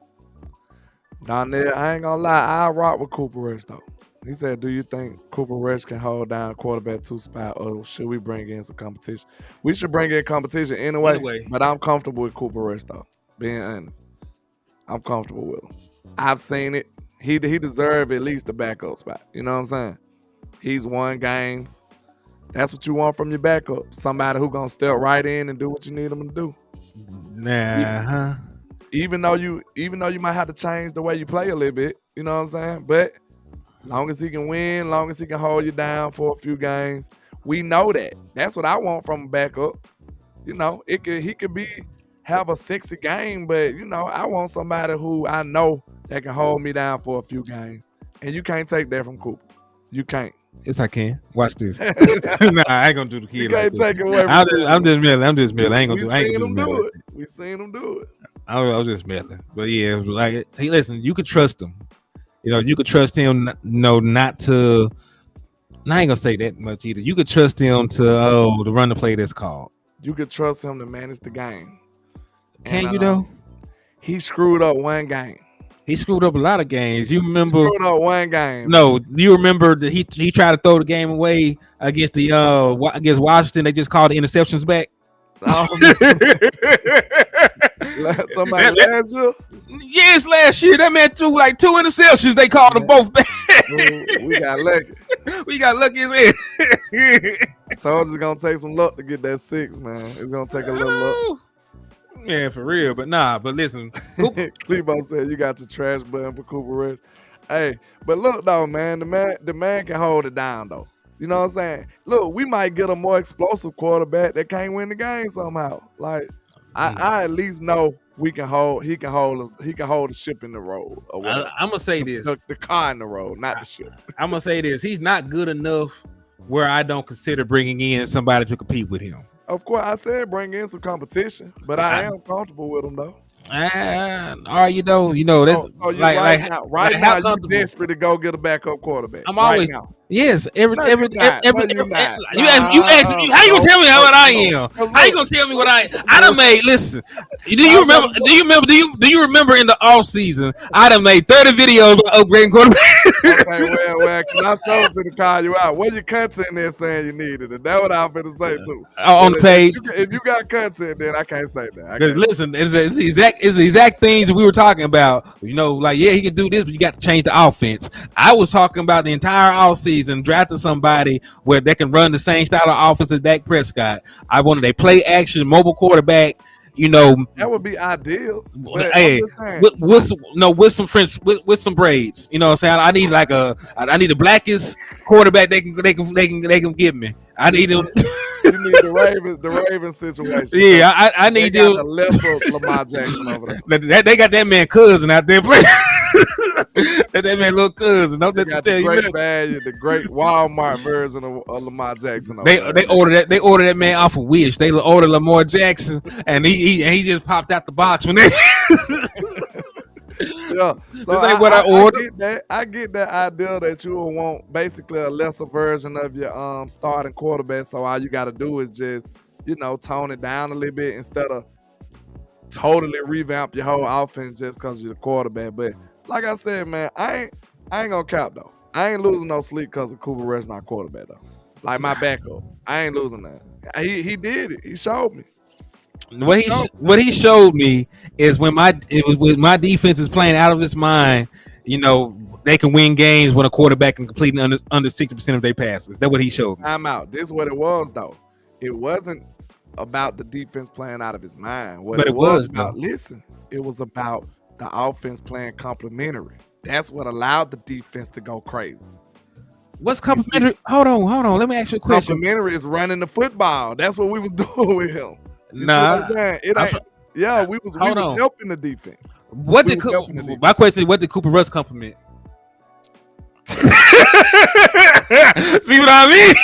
Down there, I ain't gonna lie, I rock with Cooper Rush though. He said, "Do you think Cooper Rush can hold down quarterback 2 spot, or should we bring in some competition?" We should bring in competition anyway. But I'm comfortable with Cooper Rush though. Being honest, I'm comfortable with him. I've seen it. He deserved at least the backup spot. You know what I'm saying? He's won games. That's what you want from your backup. Somebody who gonna step right in and do what you need them to do. Nah. Even though you might have to change the way you play a little bit, you know what I'm saying? But long as he can win, long as he can hold you down for a few games, we know that. That's what I want from a backup. He could have a sexy game, but I want somebody who I know that can hold me down for a few games. And you can't take that from Cooper. You can't. Yes, I can. Watch this. Nah, I ain't gonna do the kid. You can't take it away from I'm just meddling. I ain't gonna do it. We seen him do it. I was just meddling. But yeah, like, hey, listen, you could trust him. You could trust him, not to I ain't gonna say that much either. You could trust him to run the play that's called. You could trust him to manage the game. And Can you though? he screwed up one game. He screwed up a lot of games. You remember? Screwed up one game. No, you remember that he tried to throw the game away against the against Washington. They just called the interceptions back. Somebody last year? Yes, last year that man threw like 2 interceptions. They called them both back. We got lucky. We got lucky as hell. Told you it's gonna take some luck to get that 6, man. It's gonna take a little luck. Yeah, for real. But nah, but listen. Clebo said you got the trash button for Cooper Rush. Hey, but look though, man, the man can hold it down though. You know what I'm saying? Look, we might get a more explosive quarterback that can't win the game somehow. Like I at least know he can hold the ship in the road. Or whatever. I'm gonna say this: the car in the road, not the ship. I'm gonna say this: he's not good enough where I don't consider bringing in somebody to compete with him. Of course, I said bring in some competition, but I am comfortable with him though. Are you though? You know that's right now you desperate to go get a backup quarterback. I'm always now. Yes, you ask me how you gonna tell me what I am? How you gonna tell me what I done made? Listen, do you remember in the off season I done made 30 videos about upgrading quarterback? Okay, well, can I show for the call you out? What your content there saying you needed it? That's what I'm gonna say too. On the page. If you got content, then I can't say that. Listen, it's the exact things we were talking about. You know, like he can do this, but you got to change the offense. I was talking about the entire off season. Drafting somebody where they can run the same style of offense as Dak Prescott. I wanted a play action mobile quarterback. You know that would be ideal. Hey, with some French with some braids. You know what I'm saying? I need the blackest quarterback they can give me. I need them. You need the Ravens situation. Yeah, I need them. The lesser Lamar Jackson over there. They got that man cousin out there playing. That man little cousin. Don't let me tell you. The great Walmart version of Lamar Jackson. They ordered that man off of Wish. They ordered Lamar Jackson, and he just popped out the box when they. Yeah, so I get that idea that you will want basically a lesser version of your starting quarterback. So all you got to do is just tone it down a little bit instead of totally revamp your whole offense just because you're the quarterback. But like I said, man, I ain't gonna cap though. I ain't losing no sleep because of Cooper Rush, my quarterback though. Like my backup, I ain't losing that. He did it. He showed me. What he showed me is when my defense is playing out of its mind, they can win games when a quarterback can complete under 60% of their passes. That's what he showed me. I'm out. This is what it was though. It wasn't about the defense playing out of his mind. But it was about. Listen, it was about the offense playing complementary. That's what allowed the defense to go crazy. What's complementary? Hold on. Let me ask you a question. Complementary is running the football. That's what we was doing with him. You nah, it ain't. Yeah, we was helping the defense. My question is, what did Cooper Rush compliment? See what I mean?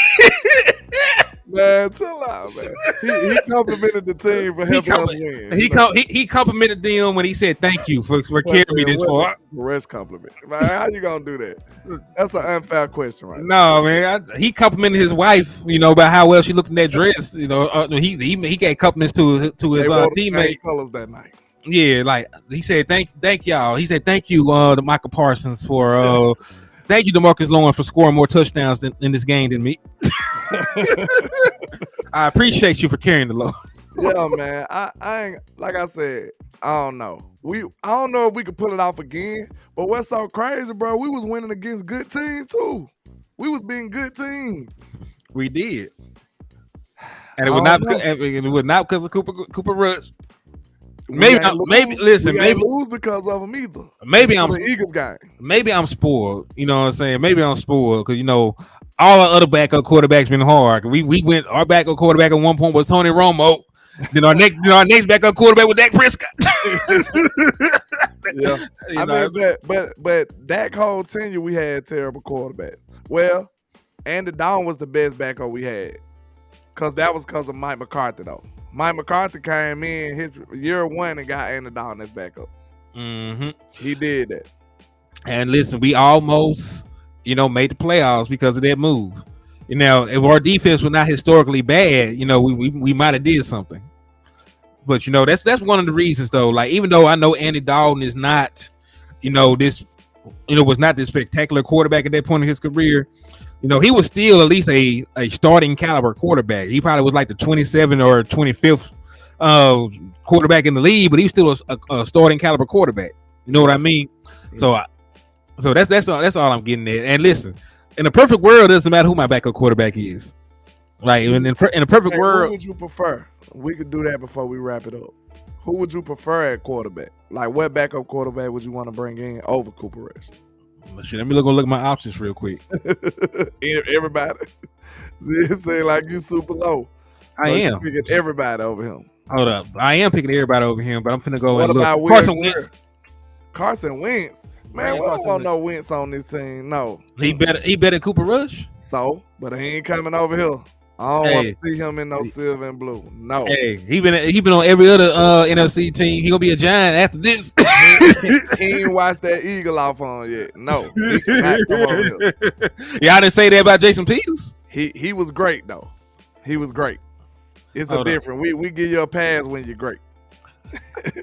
Man, chill out, man. He complimented the team for helping us win. He complimented them when he said thank you for carrying me this far. Rest compliment. Man, how you gonna do that? That's an unfair question, right? No, man. He complimented his wife, about how well she looked in that dress. He gave compliments to his teammates. Colors that night. Yeah, like he said, thank y'all. He said thank you to Michael Parsons for thank you to Marcus Lawrence for scoring more touchdowns in this game than me. I appreciate you for carrying the load. Yeah, man. I ain't, like I said, I don't know. I don't know if we could pull it off again. But what's so crazy, bro? We was winning against good teams too. We was being good teams. We did, and it was not because of Cooper Rush. Maybe lose because of them either. Maybe I'm the Eagles guy. Maybe I'm spoiled. You know what I'm saying? Maybe I'm spoiled because all our other backup quarterbacks been hard. We went our backup quarterback at one point was Tony Romo. Then our next backup quarterback was Dak Prescott. Yeah, but that whole tenure we had terrible quarterbacks. Well, Andy Dalton was the best backup we had because of Mike McCarthy though. Mike McCarthy came in his year one and got Andy Dalton as backup. Mm-hmm. He did that. And listen, we almost, made the playoffs because of that move. You know, if our defense was not historically bad, you know, we might have did something. But you know, that's one of the reasons though. Like, even though I know Andy Dalton is not, you know, this, you know, was not this spectacular quarterback at that point in his career, you know, he was still at least a starting caliber quarterback. He probably was like the 27th or 25th quarterback in the league, but he was still a starting caliber quarterback. You know what I mean? So that's all I'm getting at. And listen, in a perfect world, it doesn't matter who my backup quarterback is. Like in a perfect world, who would you prefer? We could do that before we wrap it up. Who would you prefer at quarterback? Like, what backup quarterback would you want to bring in over Cooper Rush? Shit, let me look at my options real quick. Everybody, it seems like you super low. So I am picking everybody over him. Hold up, I am picking everybody over him, but I'm finna go What and about look. Carson Wentz. Carson Wentz, man, we don't want no Wentz on this team. No, He better Cooper Rush. So, but he ain't coming over here. I don't want to see him in no silver and blue. No. Hey, he been on every other NFC team. He gonna be a Giant after this. He ain't watched that Eagle off on yet. No, he cannot come over here. Y'all didn't say that about Jason Peters. He was great though. He was great. It's a different. We give you a pass when you're great.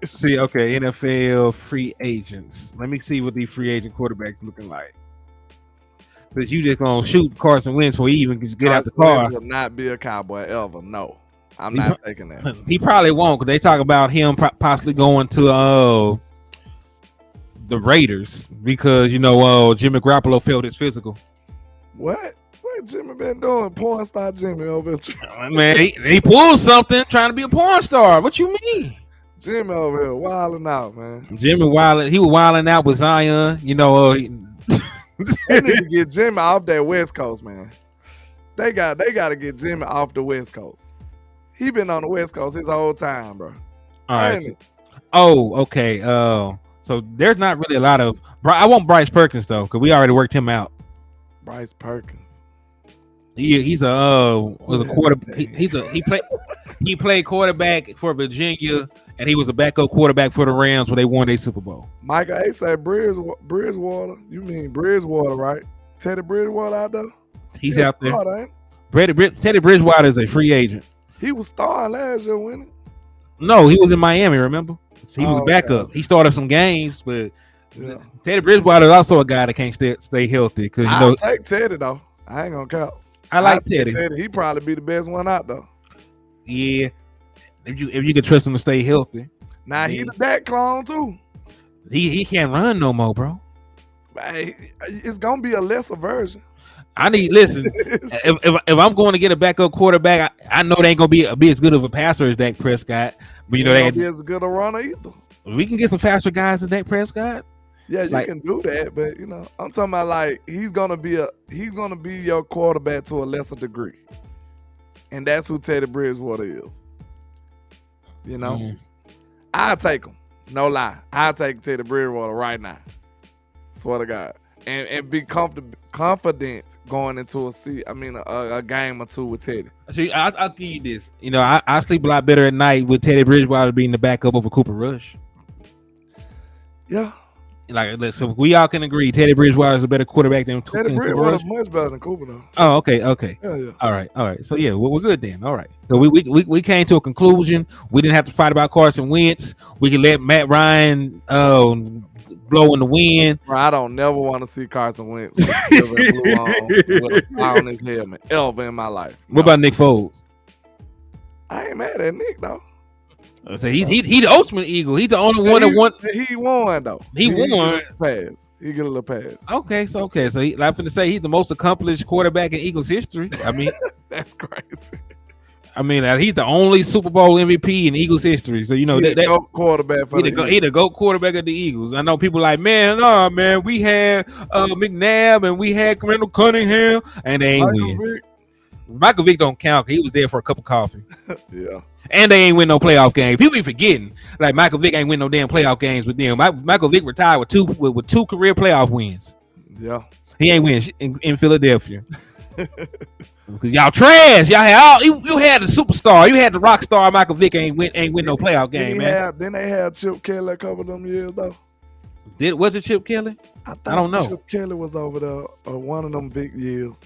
See, okay, NFL free agents. Let me see what these free agent quarterbacks looking like. Because you just gonna shoot Carson Wentz before he even get out the car. Wentz will not be a Cowboy ever. No, I'm not taking that. He probably won't, because they talk about him possibly going to the Raiders because you know Jimmy Garoppolo failed his physical. What Jimmy been doing? Porn star Jimmy over here. Man, he pulled something trying to be a porn star. What you mean? Jimmy over here wilding out, man. Jimmy wilding. He was wilding out with Zion. You know. They need to get Jimmy off that West Coast, man. They got to get Jimmy off the West Coast. He been on the West Coast his whole time, bro. All right. Okay. So there's not really a lot of. I want Bryce Perkins though, because we already worked him out. Bryce Perkins. He's a quarterback. He played quarterback for Virginia, and he was a backup quarterback for the Rams when they won their Super Bowl. Micah A said Bridgewater. You mean Bridgewater, right? Teddy Bridgewater out there? He's out there. Teddy Bridgewater is a free agent. He was starring last year, wasn't he? No, he was in Miami, remember? He was a backup. Okay. He started some games, but Teddy Bridgewater is also a guy that can't stay healthy. I'll take Teddy, though. I ain't going to count. I like Teddy. He probably be the best one out, though. Yeah. If you can trust him to stay healthy. Now, he the Dak clone, too. He can't run no more, bro. It's going to be a lesser version. Listen, if I'm going to get a backup quarterback, I know they ain't going to be as good of a passer as Dak Prescott. But, you know, they ain't going to be as good a runner either. We can get some faster guys than Dak Prescott. Yeah, you can do that, but you know, I'm talking about like he's gonna be your quarterback to a lesser degree, and that's who Teddy Bridgewater is. You know, I'll take him. No lie, I'll take Teddy Bridgewater right now. Swear to God, and be confident going into a game or two with Teddy. See, I'll give you this. You know, I sleep a lot better at night with Teddy Bridgewater being the backup over Cooper Rush. Yeah. Like, listen, we all can agree Teddy Bridgewater is a better quarterback than Teddy Bridgewater is much better than Cooper, though. Oh, okay. Yeah. All right. So yeah, we're good then. All right. So we came to a conclusion. We didn't have to fight about Carson Wentz. We can let Matt Ryan blow in the wind. Bro, I don't never want to see Carson Wentz with silver and blue on with a star on his helmet ever in my life. What about Nick Foles? I ain't mad at Nick though. So he the ultimate Eagle. He's the only one that won. He won though. He won. He get a little pass. Okay. So I'm finna say he's the most accomplished quarterback in Eagles history. I mean, that's crazy. I mean, he's the only Super Bowl MVP in Eagles history. So you know that GOAT quarterback. He the GOAT quarterback of the Eagles. I know people like, man, we had McNabb and we had Randall Cunningham, and they ain't win. Michael Vick don't count. He was there for a cup of coffee. Yeah. And they ain't win no playoff games. People be forgetting. Like Michael Vick ain't win no damn playoff games with them. Michael Vick retired with two career playoff wins. Yeah. He ain't win in Philadelphia. Y'all trash. Y'all had you had the superstar. You had the rock star. Michael Vick ain't win no playoff game, man. Then they had Chip Kelly a couple of them years though. Was it Chip Kelly? I don't know. Chip Kelly was over there one of them big years.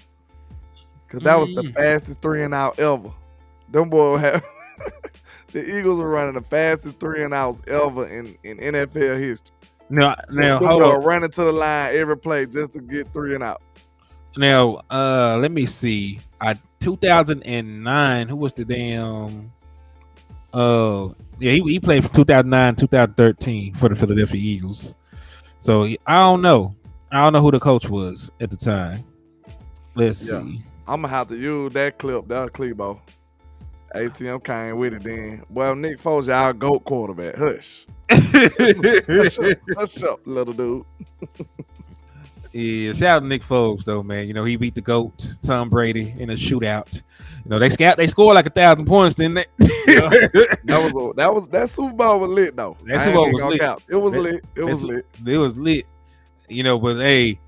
Cause that was the fastest 3-and-out ever. Them boys have the Eagles were running the fastest 3-and-outs ever in NFL history. Now, Them hold boys on. running to the line every play just to get 3-and-out. Now, let me see. 2009. Who was the damn? Yeah, he played from 2009, 2013 for the Philadelphia Eagles. So I don't know. I don't know who the coach was at the time. Let's see. I'm gonna have to use that clip. That Clebo. ATM came with it then. Well, Nick Foles, y'all GOAT quarterback. Hush. Hush up, little dude. Yeah, shout out to Nick Foles though, man. You know, he beat the GOAT, Tom Brady, in a shootout. You know, they scored like 1,000 points, didn't they? Yeah. that Super Bowl was lit though. That Super Bowl was lit. It was lit. It was lit. You know, but hey,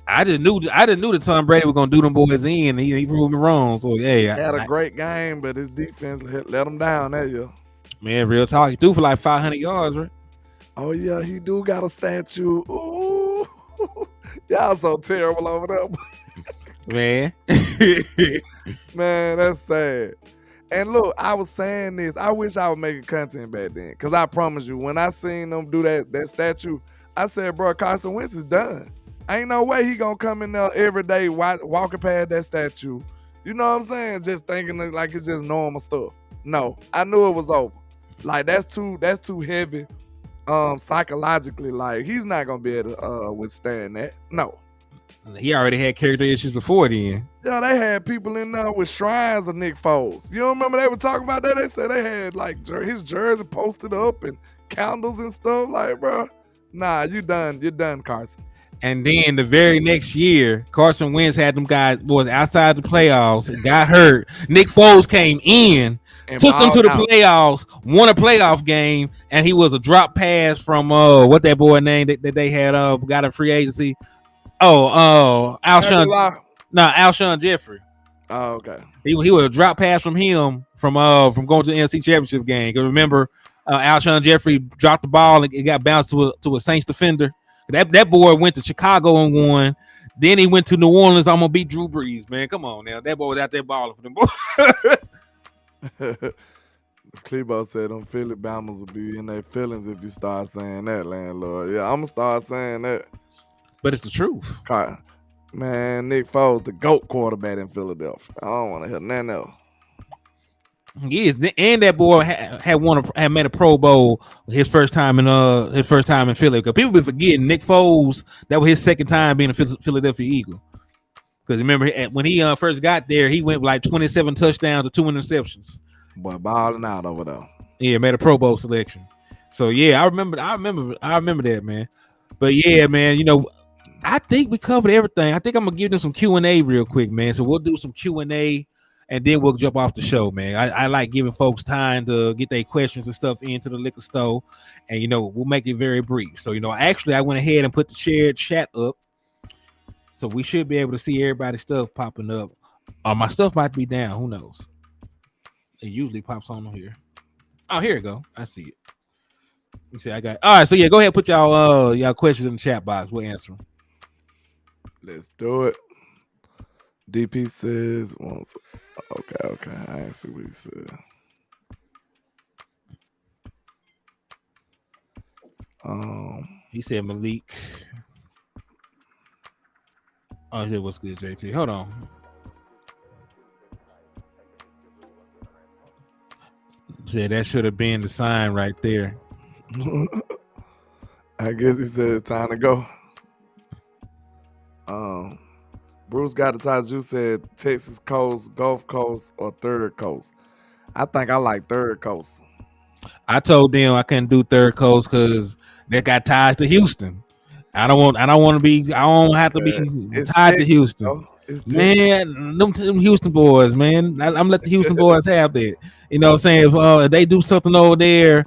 I just knew that Tom Brady was gonna do them boys in. He proved me wrong. So hey, he had a great game, but his defense let him down that year. Man, real talk. He threw for like 500 yards, right? Oh yeah, he do got a statue. Ooh, y'all so terrible over there, man. Man, that's sad. And look, I was saying this. I wish I was making content back then, cause I promise you, when I seen them do that statue, I said, bro, Carson Wentz is done. Ain't no way he gonna come in there every day walking past that statue. You know what I'm saying? Just thinking like it's just normal stuff. No, I knew it was over. Like that's too heavy, psychologically. Like he's not gonna be able to withstand that. No. He already had character issues before then. Yeah, they had people in there with shrines of Nick Foles. You don't remember they were talking about that? They said they had like his jersey posted up and candles and stuff. Like, bro, nah, you done. You're done, Carson. And then the very next year, Carson Wentz had them guys was outside the playoffs, got hurt. Nick Foles came in, and took them to the playoffs, won a playoff game, and he was a drop pass from what that boy name that they had got a free agency. Alshon Jeffrey. Oh, okay. He was a drop pass from him from going to the NFC Championship game. Because remember, Alshon Jeffrey dropped the ball and it got bounced to a Saints defender. That boy went to Chicago and won. Then he went to New Orleans. I'm gonna beat Drew Brees, man. Come on now. That boy was out there balling for them boys. Clebo said them Philly Bama's will be in their feelings if you start saying that, landlord. Yeah, I'm gonna start saying that. But it's the truth. Man, Nick Foles, the GOAT quarterback in Philadelphia. I don't want to hear nothing else. He is, and that boy had made a Pro Bowl his first time in Philly. Because people be forgetting Nick Foles, that was his second time being a Philadelphia Eagle. Because remember when he first got there, he went like 27 touchdowns to 2 interceptions. Boy, balling out over there. Yeah, made a Pro Bowl selection. So yeah, I remember that, man. But yeah, man, you know, I think we covered everything. I think I'm gonna give them some Q&A real quick, man. So we'll do some Q&A. And then we'll jump off the show, man. I like giving folks time to get their questions and stuff into the liquor store. And, you know, we'll make it very brief. So, you know, actually, I went ahead and put the shared chat up. So we should be able to see everybody's stuff popping up. My stuff might be down. Who knows? It usually pops on here. Oh, here we go. I see it. You see, I got it. All right. So, yeah, go ahead and put y'all questions in the chat box. We'll answer them. Let's do it. DP says, okay. I ain't see what he said. He said Malik. Oh, he said, what's good, JT? Hold on. Said that should have been the sign right there. I guess he said it's time to go. Bruce got the ties. You said Texas Coast, Gulf Coast, or Third Coast. I think I like Third Coast. I told them I couldn't do Third Coast because they got ties to Houston. I don't have to be tied to Houston. Man, them Houston boys, man. I'm let the Houston boys have that. You know what I'm saying? If they do something over there,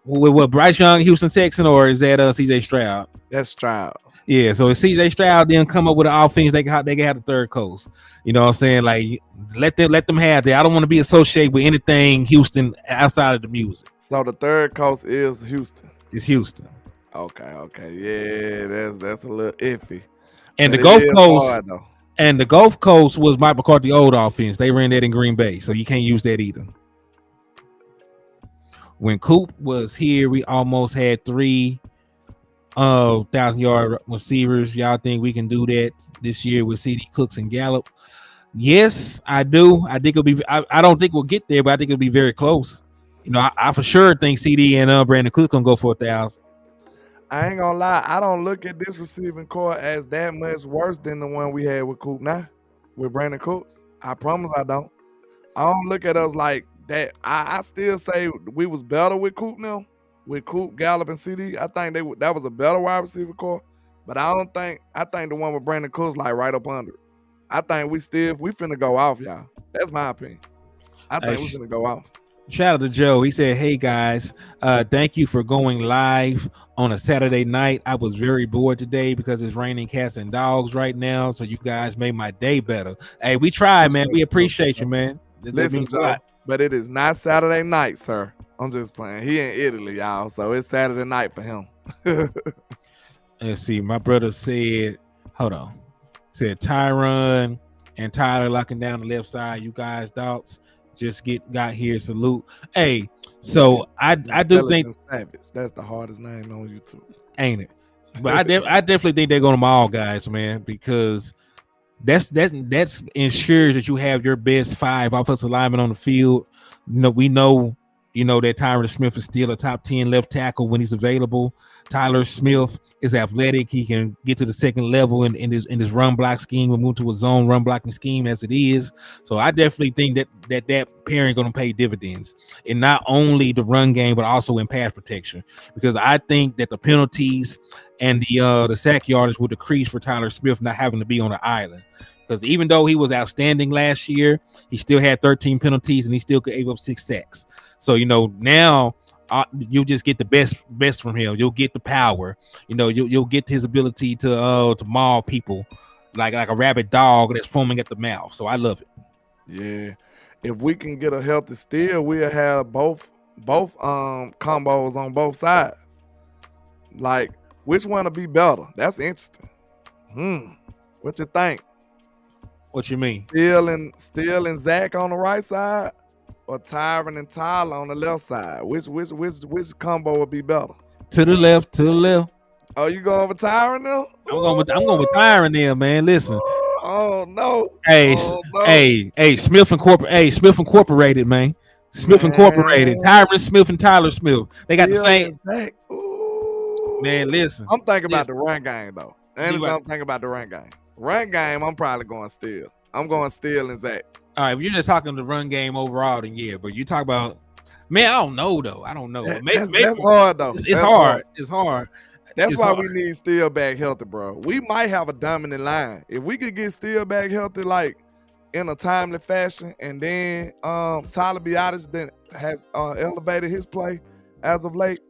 with Bryce Young, Houston Texan, or is that CJ Stroud? That's Stroud. Yeah, so if CJ Stroud then come up with an offense, they can have the Third Coast. You know what I'm saying? Like let them have that. I don't want to be associated with anything Houston outside of the music. So the Third Coast is Houston. It's Houston. Okay. Yeah, that's a little iffy. And the Gulf Coast, And the Gulf Coast was Mike McCarthy old offense. They ran that in Green Bay, so you can't use that either. When Coop was here, we almost had 3,000-yard receivers. Y'all think we can do that this year with CD Cooks and Gallup? Yes, I do. I think it'll be. I don't think we'll get there, but I think it'll be very close. You know, I for sure think CD and Brandon Cooks gonna go for 1,000. I ain't gonna lie, I don't look at this receiving core as that much worse than the one we had with Coop now, with Brandon Cooks. I promise I don't. I don't look at us like that. I still say we was better with Coop now, with Coop, Gallup, and CD. I think that was a better wide receiver core. But I think the one with Brandon Cooks like right up under it. I think we finna go off, y'all. That's my opinion. I think we finna go off. Shout out to Joe. He said, "Hey guys, thank you for going live on a Saturday night. I was very bored today because it's raining cats and dogs right now. So you guys made my day better. Hey, we tried, man. We appreciate you, man. Listen, Joe, but it is not Saturday night, sir. I'm just playing. He in Italy, y'all. So it's Saturday night for him." Let's see. My brother said, "Hold on." Said Tyron and Tyler locking down the left side. You guys, dogs. Just got here. Salute. Hey, so I do think Savage. That's the hardest name on YouTube, ain't it? But I definitely think they're going to all guys, man, because that's ensures that you have your best 5 offensive linemen on the field. You know, we know that Tyron Smith is still a top 10 left tackle when he's available. Tyler Smith is athletic. He can get to the second level in his run block scheme. We'll move to a zone run blocking scheme as it is. So I definitely think that pairing going to pay dividends in not only the run game, but also in pass protection, because I think that the penalties and the sack yardage will decrease for Tyler Smith not having to be on the island. Because even though he was outstanding last year, he still had 13 penalties and he still gave up 6 sacks. So, now you just get the best from him. You'll get the power. You'll get his ability to maul people like a rabid dog that's foaming at the mouth. So I love it. Yeah, if we can get a healthy steal, we'll have both combos on both sides. Like, which one will be better? That's interesting. What you think? What you mean? Steele and Zach on the right side, or Tyron and Tyler on the left side? Which combo would be better? To the left. Oh, you going with Tyron now? I'm going with Tyron there, man. Listen. Oh no. Hey, Smith Incorporated, man. Smith Incorporated. Tyron Smith and Tyler Smith. They got the same. Man, listen. I'm thinking about the run game though. I'm thinking about the run game. Run game, I'm probably going Steele. I'm going Steele and Zach. All right, if you're just talking the run game overall, then yeah. But you talk about, man, I don't know though. I don't know. That's hard though. It's hard. It's hard. That's why we need Steele back healthy, bro. We might have a dominant line if we could get Steele back healthy, like in a timely fashion, and then Tyler Biotis then has elevated his play as of late.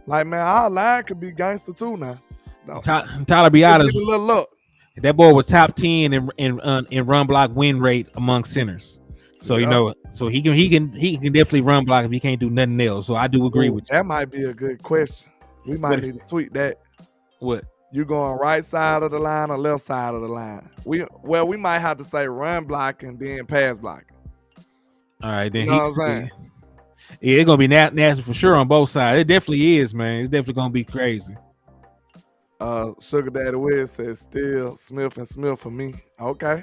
Like, man, our line could be gangster too now. No. Tyler Biotis, a little look. That boy was top 10 in run block win rate among centers. So so he can definitely run block if he can't do nothing else. So I do agree with you. That might be a good question. We might need to tweet that. What? You going right side of the line or left side of the line? We might have to say run block and then pass block. All right, then what I'm saying? Yeah, it's gonna be nasty for sure on both sides. It definitely is, man. It's definitely gonna be crazy. Sugar Daddy Wiz says Steele, Smith, and Smith for me. Okay.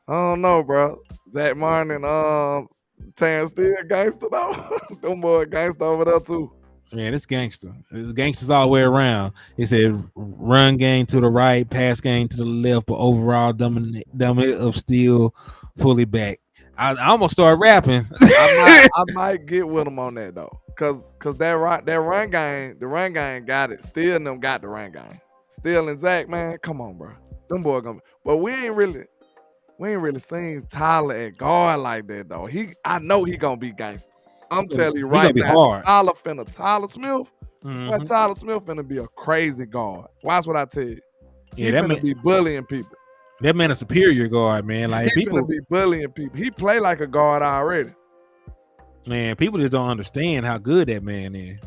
I don't know, bro. Zach Martin and Terrence Steele gangster though. Them boys gangster over there too. Man, it's gangster. It's gangsters all the way around. He said run game to the right, pass game to the left, but overall dominant of Steele fully back. I almost started rapping. I might get with him on that though. Cause that run game, the run game got it. Steele and them got the run game. Steele and Zach, man, come on, bro. Them boys gonna. But we ain't really seen Tyler at guard like that though. I know he gonna be gangster. I'm telling you right now. Tyler Smith. Mm-hmm. Tyler Smith finna be a crazy guard. Watch what I tell you. Yeah, he finna be bullying people. That man a superior guard, man. Like he finna be bullying people. He play like a guard already. Man, people just don't understand how good that man is.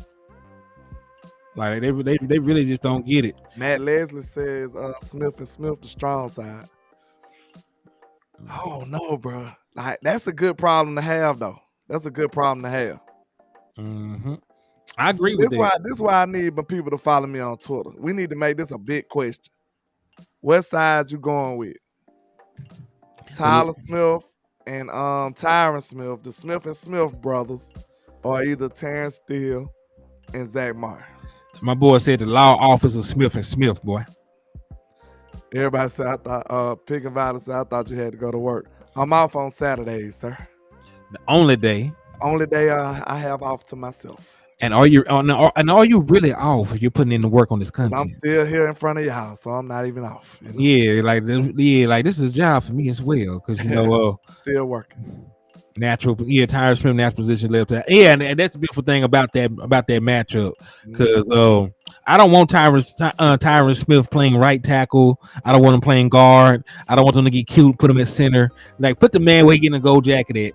Like they really just don't get it. Matt Leslie says Smith and Smith the strong side. I don't know, bro. Like that's a good problem to have, though. That's a good problem to have. Hmm. I See, agree with that. this why I need my people to follow me on Twitter. We need to make this a big question. What side you going with? Well, look, Tyler Smith and Tyron Smith, the Smith and Smith brothers, or either Terrence Steele and Zach Martin. my boy said the law office of Smith and Smith, boy. Everybody said I thought picking violence. I thought you had to go to work. I'm off on Saturdays, sir. The only day. Only day I have off to myself. And are you really off if you're putting in the work on this I'm content? still here in front of y'all, so I'm not even off. You know? like this is a job for me as well, because still working. Tyron Smith, natural position left out. Yeah, and that's the beautiful thing about that matchup, because I don't want Tyron Smith playing right tackle. I don't want him playing guard. I don't want him to get cute, put him at center. Like, put the man where he getting a gold jacket at.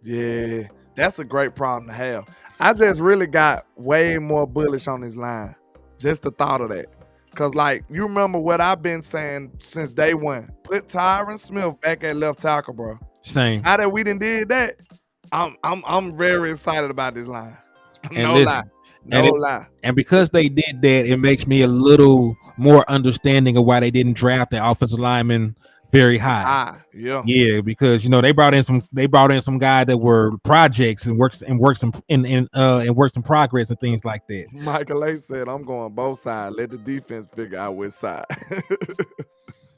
Yeah, that's a great problem to have. I just really got way more bullish on this line. Just the thought of that. Cause like you remember what I've been saying since day one. Put Tyron Smith back at left tackle, bro. Same. Now that we done did that, I'm very excited about this line. No lie. And because they did that, it makes me a little more understanding of why they didn't draft the offensive lineman very high. Yeah, because they brought in some guys that were projects and works in progress and things like that. Michael A said, "I'm going both sides. Let the defense figure out which side."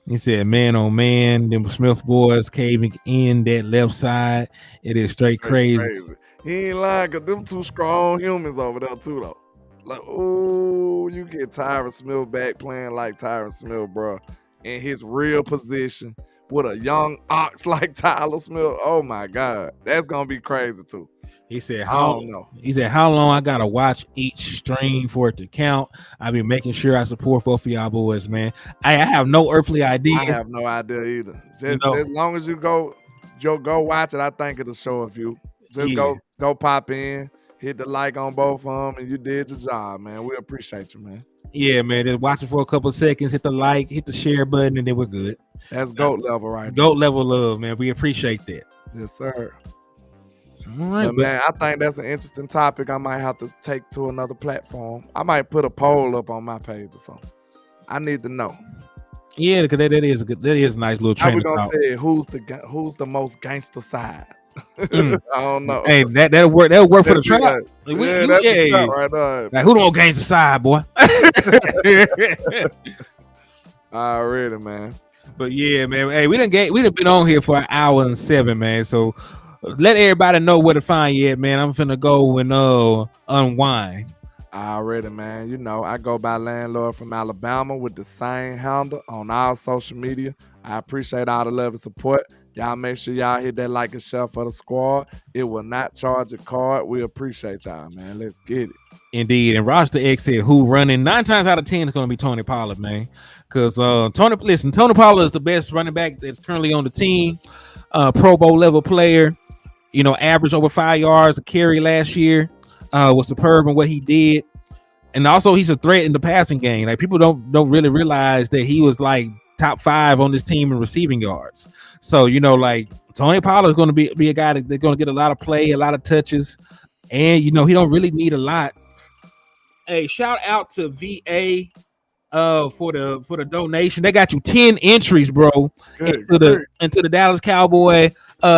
He said, "Man, oh man, them Smith boys caving in that left side. It is straight crazy." He ain't lying, cause them two strong humans over there too, though. Like, oh, you get Tyron Smith back playing like Tyron Smith, bro, in his real position with a young ox like Tyler Smith. Oh my God, that's gonna be crazy too. He said, I don't know. He said, how long I gotta watch each stream for it to count? I be making sure I support both of y'all boys, man. I have no earthly idea. I have no idea either. Just as long as you go watch it, I think it'll show a few. Just go pop in, hit the like on both of them, and you did your job, man. We appreciate you, man. Yeah, man. Just watch it for a couple of seconds, hit the like, hit the share button, and then we're good. That's GOAT level, right? GOAT level love, man. We appreciate that. Yes, sir. All right, but man, I think that's an interesting topic. I might have to take to another platform. I might put a poll up on my page or something. I need to know. Yeah, because that is a nice little trend. How we gonna say who's the most gangster side? I don't know. Hey, that'll work. That'll work for the trap. That's the trap right there. Like, who don't gangster side, boy? Already, man. But yeah, man. Hey, we done been on here for 1 hour and 7, man. So let everybody know where to find you at, man. I'm finna go and unwind. Already, man. I go by Landlord from Alabama with the same handle on all social media. I appreciate all the love and support. Y'all make sure y'all hit that like and share for the squad. It will not charge a card. We appreciate y'all, man. Let's get it. Indeed. And Roster X said who running 9 times out of 10 is going to be Tony Pollard, man. Because Tony Pollard is the best running back that's currently on the team. Pro Bowl level player. Average over 5 yards a carry last year. Was superb in what he did. And also he's a threat in the passing game. Like, people don't really realize that he was like top 5 on this team in receiving yards. So, like, Tony Pollard is going to be a guy that's going to get a lot of play, a lot of touches, and he don't really need a lot. Hey, shout out to VA for the donation. They got you 10 entries, bro, into the Dallas Cowboy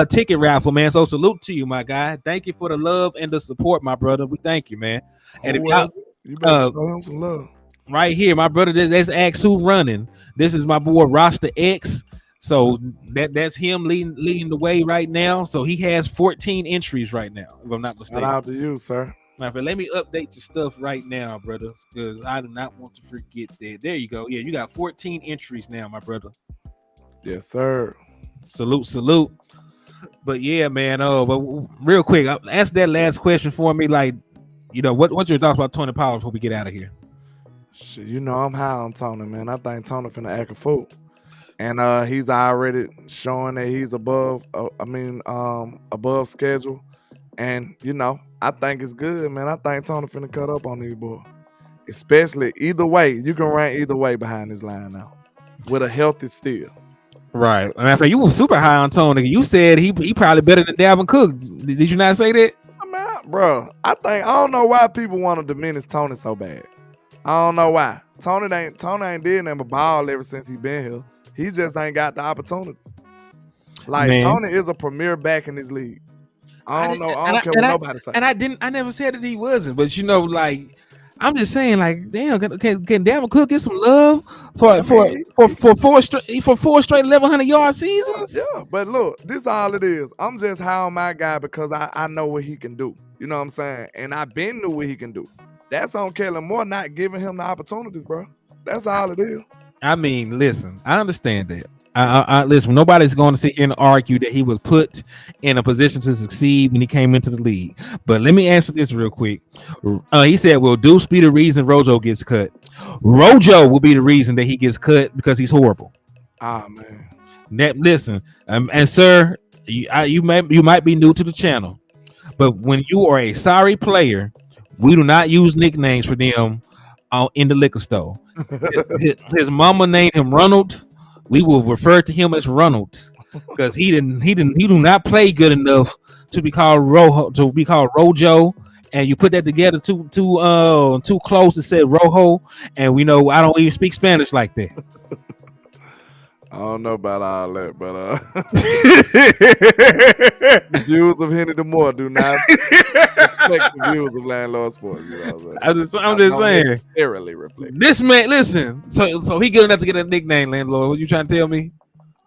ticket raffle, man. So salute to you, my guy. Thank you for the love and the support, my brother. We thank you, man. And if y'all, you better show him some love. Right here, my brother. That's Axe who running. This is my boy Roster X. So that's him leading the way right now. So he has 14 entries right now, if I'm not mistaken. Shout out to you, sir. Let me update your stuff right now, brother, because I do not want to forget that. There you go. Yeah, you got 14 entries now, my brother. Yes, sir. Salute. But yeah, man. But real quick, ask that last question for me. Like, what's your thoughts about Tony Pollard before we get out of here? Shit, I'm high on Tony, man. I think Tony finna act a fool. And he's already showing that he's above schedule. And, I think it's good, man. I think Tony finna cut up on these boys. Especially either way. You can run either way behind this line now. With a healthy steal. Right. And after you were super high on Tony, you said he probably better than Dalvin Cook. Did you not say that? I mean, bro, I don't know why people want to diminish Tony so bad. I don't know why. Tony ain't did nothing but ball ever since he been here. He just ain't got the opportunities. Like Man. Tony is a premier back in this league. I don't know. I don't care what nobody say. And I never said that he wasn't, but you know, like I'm just saying, like, damn, can Dalvin Cook get some love for 4 straight 1,100-yard seasons? Yeah, but look, this all it is. I'm just high on my guy because I know what he can do. You know what I'm saying? And I been knew what he can do. That's on Kellen Moore not giving him the opportunities, bro. That's all it is. I mean, listen, I understand that. I listen. Nobody's going to sit here and argue that he was put in a position to succeed when he came into the league. But let me answer this real quick. He said, "Will Deuce be the reason Rojo gets cut? Rojo will be the reason that he gets cut because he's horrible." Ah man. Listen, and sir, you might be new to the channel, but when you are a sorry player, we do not use nicknames for them in the liquor store. His mama named him Ronald. We will refer to him as Ronald because he do not play good enough to be called Rojo. And you put that together too close to say Rojo, and we know I don't even speak Spanish like that. I don't know about all that, but the views of Hennythemoor do not reflect the views of Landlord Sports. You know I'm just saying. Necessarily reflect. This man, listen. So he good enough to get a nickname, Landlord. What you trying to tell me?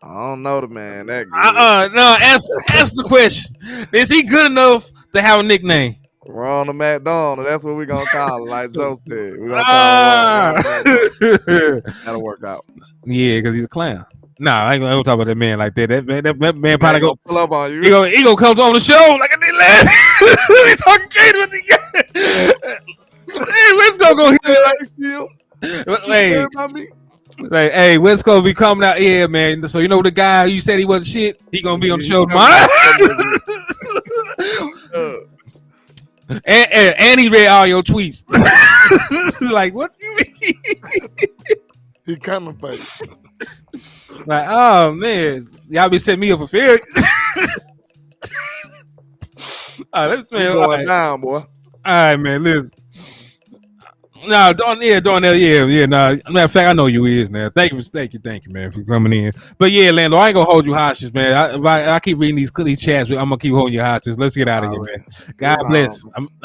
I don't know the man. That good. No. Ask the question. Is he good enough to have a nickname? Ron the McDonald. That's what we're gonna call him, like Joe said. We're gonna call him. That'll work out. Yeah, because he's a clown. Nah, I ain't gonna talk about that man like that. That man probably go pull up on you. He gonna come on the show like I did last. He's talking crazy with the guy. Hey, let's go here. Hey, West Coast be coming out here, man. So you know the guy you said he wasn't shit. He gonna be on the show tomorrow. And he read all your tweets. Like, what do you mean? He coming for you. Like, oh man, y'all be setting me up for failure. All right, let's going down, boy. All right, man. Listen. No, Darnell, yeah. No, matter of fact, I know you is now. Thank you, man, for coming in. But yeah, Lando, I ain't gonna hold you hostage, man. I keep reading these chats. I'm gonna keep holding you hostage. Let's get out of here, man. God bless.